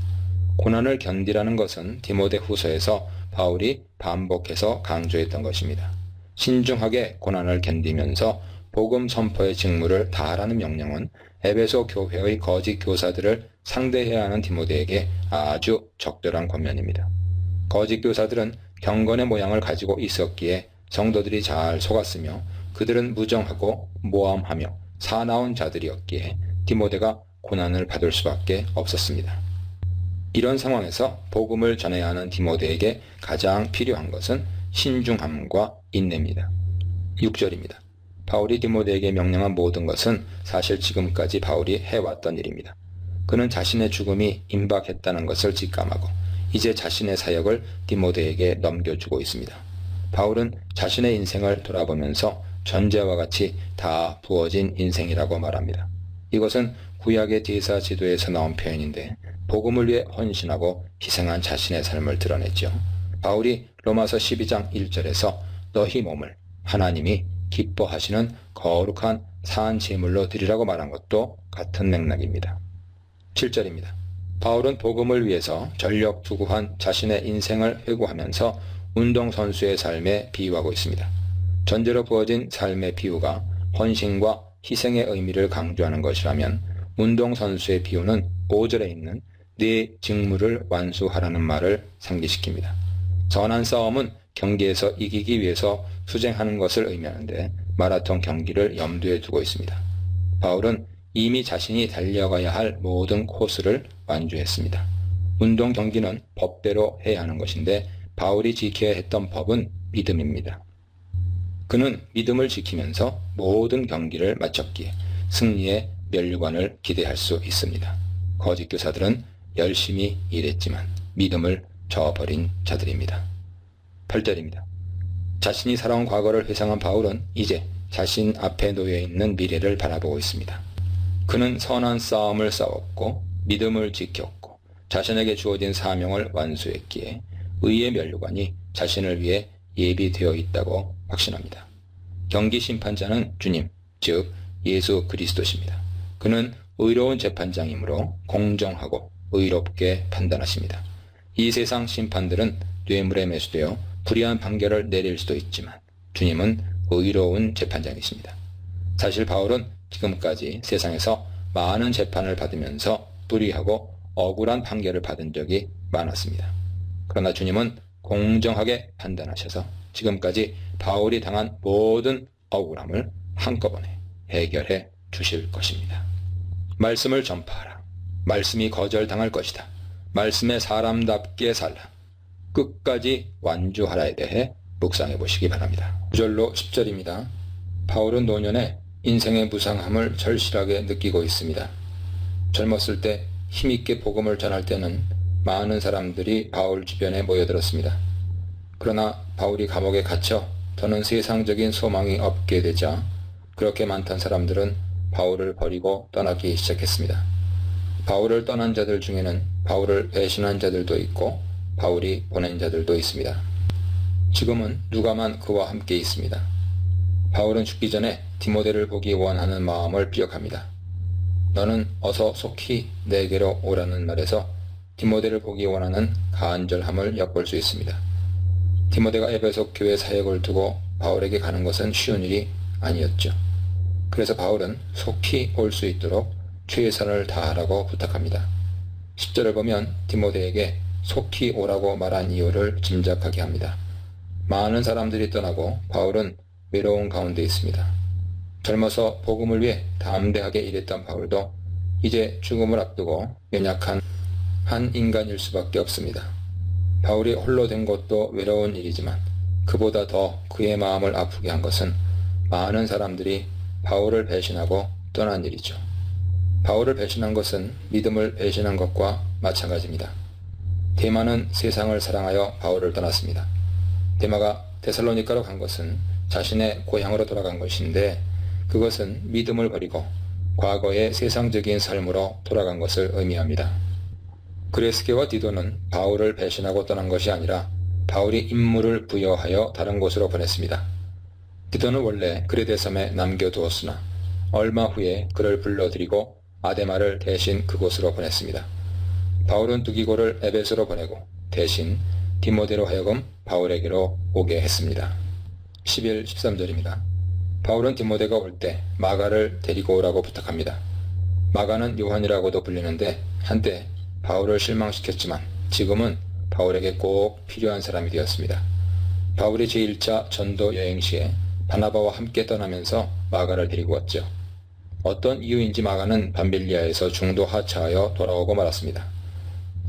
고난을 견디라는 것은 디모데 후서에서 바울이 반복해서 강조했던 것입니다. 신중하게 고난을 견디면서 복음 선포의 직무를 다하라는 명령은 에베소 교회의 거짓 교사들을 상대해야 하는 디모데에게 아주 적절한 권면입니다. 거짓 교사들은 경건의 모양을 가지고 있었기에 성도들이 잘 속았으며 그들은 무정하고 모함하며 사나운 자들이었기에 디모데가 고난을 받을 수밖에 없었습니다. 이런 상황에서 복음을 전해야 하는 디모데에게 가장 필요한 것은 신중함과 인내입니다. 6절입니다. 바울이 디모데에게 명령한 모든 것은 사실 지금까지 바울이 해왔던 일입니다. 그는 자신의 죽음이 임박했다는 것을 직감하고 이제 자신의 사역을 디모데에게 넘겨주고 있습니다. 바울은 자신의 인생을 돌아보면서 전제와 같이 다 부어진 인생이라고 말합니다. 이것은 구약의 대사 지도에서 나온 표현인데 복음을 위해 헌신하고 희생한 자신의 삶을 드러냈죠. 바울이 로마서 12장 1절에서 너희 몸을 하나님이 기뻐하시는 거룩한 산 제물로 드리라고 말한 것도 같은 맥락입니다. 7절입니다. 바울은 복음을 위해서 전력 투구한 자신의 인생을 회고하면서 운동선수의 삶에 비유하고 있습니다. 전제로 부어진 삶의 비유가 헌신과 희생의 의미를 강조하는 것이라면 운동선수의 비유는 5절에 있는 네 직무를 완수하라는 말을 상기시킵니다. 선한 싸움은 경기에서 이기기 위해서 수행하는 것을 의미하는데 마라톤 경기를 염두에 두고 있습니다. 바울은 이미 자신이 달려가야 할 모든 코스를 완주했습니다. 운동 경기는 법대로 해야 하는 것인데 바울이 지켜야 했던 법은 믿음입니다. 그는 믿음을 지키면서 모든 경기를 마쳤기에 승리의 면류관을 기대할 수 있습니다. 거짓 교사들은 열심히 일했지만 믿음을 저버린 자들입니다. 8절입니다. 자신이 살아온 과거를 회상한 바울은 이제 자신 앞에 놓여있는 미래를 바라보고 있습니다. 그는 선한 싸움을 싸웠고 믿음을 지켰고 자신에게 주어진 사명을 완수했기에 의의 면류관이 자신을 위해 예비되어 있다고 확신합니다. 경기 심판자는 주님, 즉 예수 그리스도십니다. 그는 의로운 재판장이므로 공정하고 의롭게 판단하십니다. 이 세상 심판들은 뇌물에 매수되어 불의한 판결을 내릴 수도 있지만 주님은 의로운 재판장이십니다. 사실 바울은 지금까지 세상에서 많은 재판을 받으면서 불의하고 억울한 판결을 받은 적이 많았습니다. 그러나 주님은 공정하게 판단하셔서 지금까지 바울이 당한 모든 억울함을 한꺼번에 해결해 주실 것입니다. 말씀을 전파하라. 말씀이 거절당할 것이다. 말씀에 사람답게 살라. 끝까지 완주하라에 대해 묵상해 보시기 바랍니다. 9절로 10절입니다. 바울은 노년에 인생의 무상함을 절실하게 느끼고 있습니다. 젊었을 때 힘있게 복음을 전할 때는 많은 사람들이 바울 주변에 모여들었습니다. 그러나 바울이 감옥에 갇혀 더는 세상적인 소망이 없게 되자 그렇게 많던 사람들은 바울을 버리고 떠나기 시작했습니다. 바울을 떠난 자들 중에는 바울을 배신한 자들도 있고 바울이 보낸 자들도 있습니다. 지금은 누가만 그와 함께 있습니다. 바울은 죽기 전에 디모데를 보기 원하는 마음을 기억합니다. 너는 어서 속히 내게로 오라는 말에서 디모데를 보기 원하는 간절함을 엿볼 수 있습니다. 디모데가 에베소 교회 사역을 두고 바울에게 가는 것은 쉬운 일이 아니었죠. 그래서 바울은 속히 올 수 있도록 최선을 다하라고 부탁합니다. 10절을 보면 디모데에게 속히 오라고 말한 이유를 짐작하게 합니다. 많은 사람들이 떠나고 바울은 외로운 가운데 있습니다. 젊어서 복음을 위해 담대하게 일했던 바울도 이제 죽음을 앞두고 연약한 한 인간일 수밖에 없습니다. 바울이 홀로 된 것도 외로운 일이지만 그보다 더 그의 마음을 아프게 한 것은 많은 사람들이 바울을 배신하고 떠난 일이죠. 바울을 배신한 것은 믿음을 배신한 것과 마찬가지입니다. 데마는 세상을 사랑하여 바울을 떠났습니다. 데마가 데살로니가로 간 것은 자신의 고향으로 돌아간 것인데 그것은 믿음을 버리고 과거의 세상적인 삶으로 돌아간 것을 의미합니다. 그레스게와 디도는 바울을 배신하고 떠난 것이 아니라 바울이 임무를 부여하여 다른 곳으로 보냈습니다. 디도는 원래 그레데 섬에 남겨두었으나 얼마 후에 그를 불러들이고 아데마를 대신 그곳으로 보냈습니다. 바울은 두기고를 에베소로 보내고 대신 디모데로 하여금 바울에게로 오게 했습니다. 11, 13절입니다. 바울은 디모데가 올 때 마가를 데리고 오라고 부탁합니다. 마가는 요한이라고도 불리는데 한때 바울을 실망시켰지만 지금은 바울에게 꼭 필요한 사람이 되었습니다. 바울이 제1차 전도 여행 시에 바나바와 함께 떠나면서 마가를 데리고 왔죠. 어떤 이유인지 마가는 밤빌리아에서 중도 하차하여 돌아오고 말았습니다.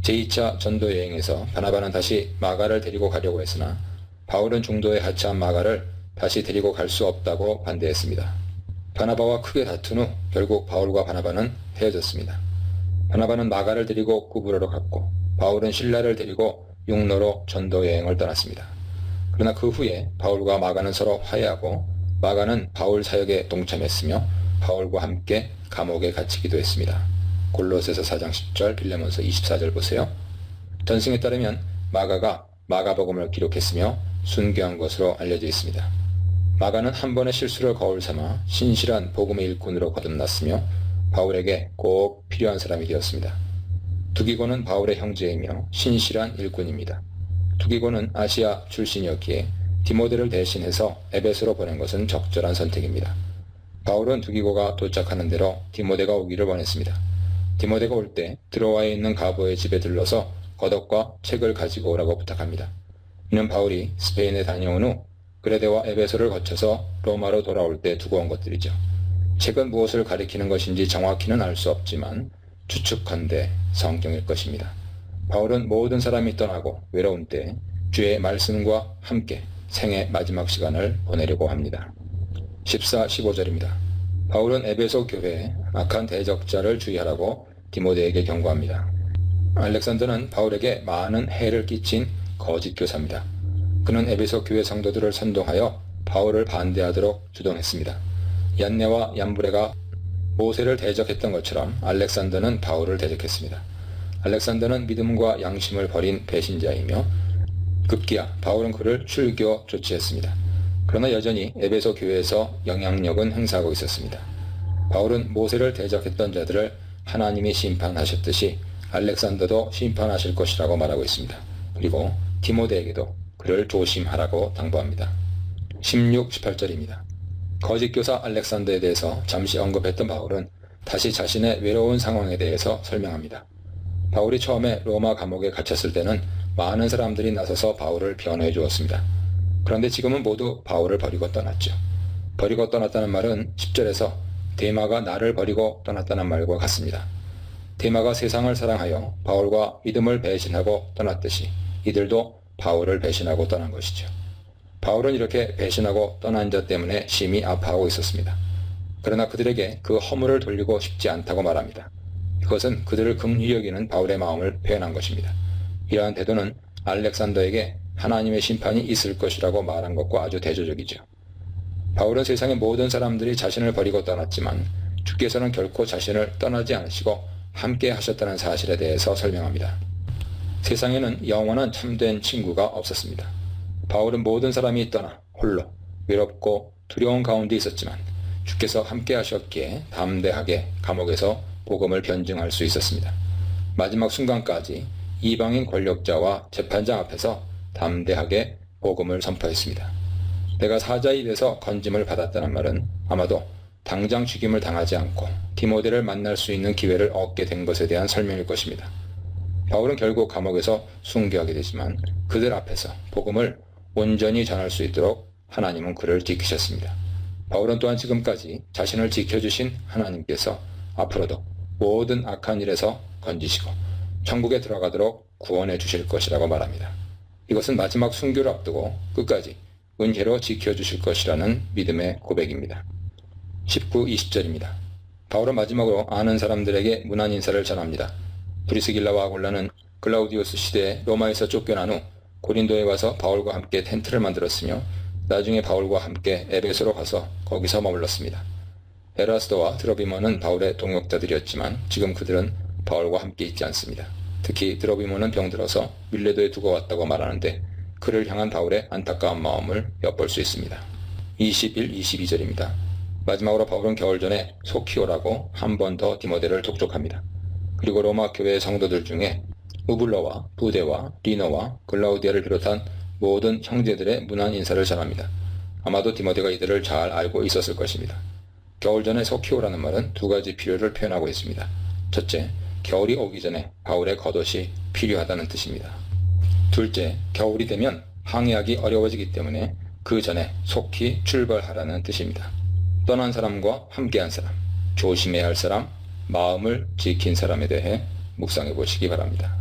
제2차 전도 여행에서 바나바는 다시 마가를 데리고 가려고 했으나 바울은 중도에 하차한 마가를 다시 데리고 갈 수 없다고 반대했습니다. 바나바와 크게 다툰 후 결국 바울과 바나바는 헤어졌습니다. 바나바는 마가를 데리고 구브로로 갔고 바울은 실라를 데리고 육로로 전도 여행을 떠났습니다. 그러나 그 후에 바울과 마가는 서로 화해하고 마가는 바울 사역에 동참했으며 바울과 함께 감옥에 갇히기도 했습니다. 골로새서 4장 10절, 빌레몬서 24절 보세요. 전승에 따르면 마가가 마가복음을 기록했으며 순교한 것으로 알려져 있습니다. 마가는 한 번의 실수를 거울 삼아 신실한 복음의 일꾼으로 거듭났으며 바울에게 꼭 필요한 사람이 되었습니다. 두기고는 바울의 형제이며 신실한 일꾼입니다. 두기고는 아시아 출신이었기에 디모데를 대신해서 에베소로 보낸 것은 적절한 선택입니다. 바울은 두기고가 도착하는 대로 디모데가 오기를 원했습니다. 디모데가 올 때 드로아에 있는 가보의 집에 들러서 겉옷과 책을 가지고 오라고 부탁합니다. 이는 바울이 스페인에 다녀온 후 그레데와 에베소를 거쳐서 로마로 돌아올 때 두고 온 것들이죠. 책은 무엇을 가리키는 것인지 정확히는 알 수 없지만 추측컨대 성경일 것입니다. 바울은 모든 사람이 떠나고 외로운 때 주의 말씀과 함께 생의 마지막 시간을 보내려고 합니다. 14, 15절입니다. 바울은 에베소 교회에 악한 대적자를 주의하라고 디모데에게 경고합니다. 알렉산더는 바울에게 많은 해를 끼친 거짓 교사입니다. 그는 에베소 교회 성도들을 선동하여 바울을 반대하도록 주동했습니다. 얀네와 얀브레가 모세를 대적했던 것처럼 알렉산더는 바울을 대적했습니다. 알렉산더는 믿음과 양심을 버린 배신자이며 급기야 바울은 그를 출교 조치했습니다. 그러나 여전히 에베소 교회에서 영향력은 행사하고 있었습니다. 바울은 모세를 대적했던 자들을 하나님이 심판하셨듯이 알렉산더도 심판하실 것이라고 말하고 있습니다. 그리고 디모데에게도 그를 조심하라고 당부합니다. 16, 18절입니다. 거짓교사 알렉산더에 대해서 잠시 언급했던 바울은 다시 자신의 외로운 상황에 대해서 설명합니다. 바울이 처음에 로마 감옥에 갇혔을 때는 많은 사람들이 나서서 바울을 변호해 주었습니다. 그런데 지금은 모두 바울을 버리고 떠났죠. 버리고 떠났다는 말은 10절에서 데마가 나를 버리고 떠났다는 말과 같습니다. 데마가 세상을 사랑하여 바울과 믿음을 배신하고 떠났듯이 이들도 바울을 배신하고 떠난 것이죠. 바울은 이렇게 배신하고 떠난 자 때문에 심히 아파하고 있었습니다. 그러나 그들에게 그 허물을 돌리고 싶지 않다고 말합니다. 이것은 그들을 긍휼히 여기는 바울의 마음을 표현한 것입니다. 이러한 태도는 알렉산더에게 하나님의 심판이 있을 것이라고 말한 것과 아주 대조적이죠. 바울은 세상의 모든 사람들이 자신을 버리고 떠났지만 주께서는 결코 자신을 떠나지 않으시고 함께 하셨다는 사실에 대해서 설명합니다. 세상에는 영원한 참된 친구가 없었습니다. 바울은 모든 사람이 떠나 홀로 외롭고 두려운 가운데 있었지만 주께서 함께 하셨기에 담대하게 감옥에서 복음을 변증할 수 있었습니다. 마지막 순간까지 이방인 권력자와 재판장 앞에서 담대하게 복음을 선포했습니다. 내가 사자의 입에서 건짐을 받았다는 말은 아마도 당장 죽임을 당하지 않고 디모데를 만날 수 있는 기회를 얻게 된 것에 대한 설명일 것입니다. 바울은 결국 감옥에서 순교하게 되지만 그들 앞에서 복음을 온전히 전할 수 있도록 하나님은 그를 지키셨습니다. 바울은 또한 지금까지 자신을 지켜주신 하나님께서 앞으로도 모든 악한 일에서 건지시고 천국에 들어가도록 구원해 주실 것이라고 말합니다. 이것은 마지막 순교를 앞두고 끝까지 은혜로 지켜주실 것이라는 믿음의 고백입니다. 19, 20절입니다. 바울은 마지막으로 아는 사람들에게 문안 인사를 전합니다. 브리스길라와 아굴라는 글라우디우스 시대에 로마에서 쫓겨난 후 고린도에 와서 바울과 함께 텐트를 만들었으며 나중에 바울과 함께 에베소로 가서 거기서 머물렀습니다. 에라스도와 드로비모는 바울의 동역자들이었지만 지금 그들은 바울과 함께 있지 않습니다. 특히 드로비모는 병들어서 밀레도에 두고 왔다고 말하는데 그를 향한 바울의 안타까운 마음을 엿볼 수 있습니다. 21, 22절입니다. 마지막으로 바울은 겨울 전에 소키오라고 한 번 더 디모데를 독촉합니다. 그리고 로마 교회 성도들 중에 우블러와 부데와 리노와 글라우디아를 비롯한 모든 형제들의 문안 인사를 전합니다. 아마도 디모데가 이들을 잘 알고 있었을 것입니다. 겨울 전에 소키오라는 말은 두 가지 필요를 표현하고 있습니다. 첫째, 겨울이 오기 전에 바울의 겉옷이 필요하다는 뜻입니다. 둘째, 겨울이 되면 항해하기 어려워지기 때문에 그 전에 속히 출발하라는 뜻입니다. 떠난 사람과 함께한 사람, 조심해야 할 사람, 마음을 지킨 사람에 대해 묵상해 보시기 바랍니다.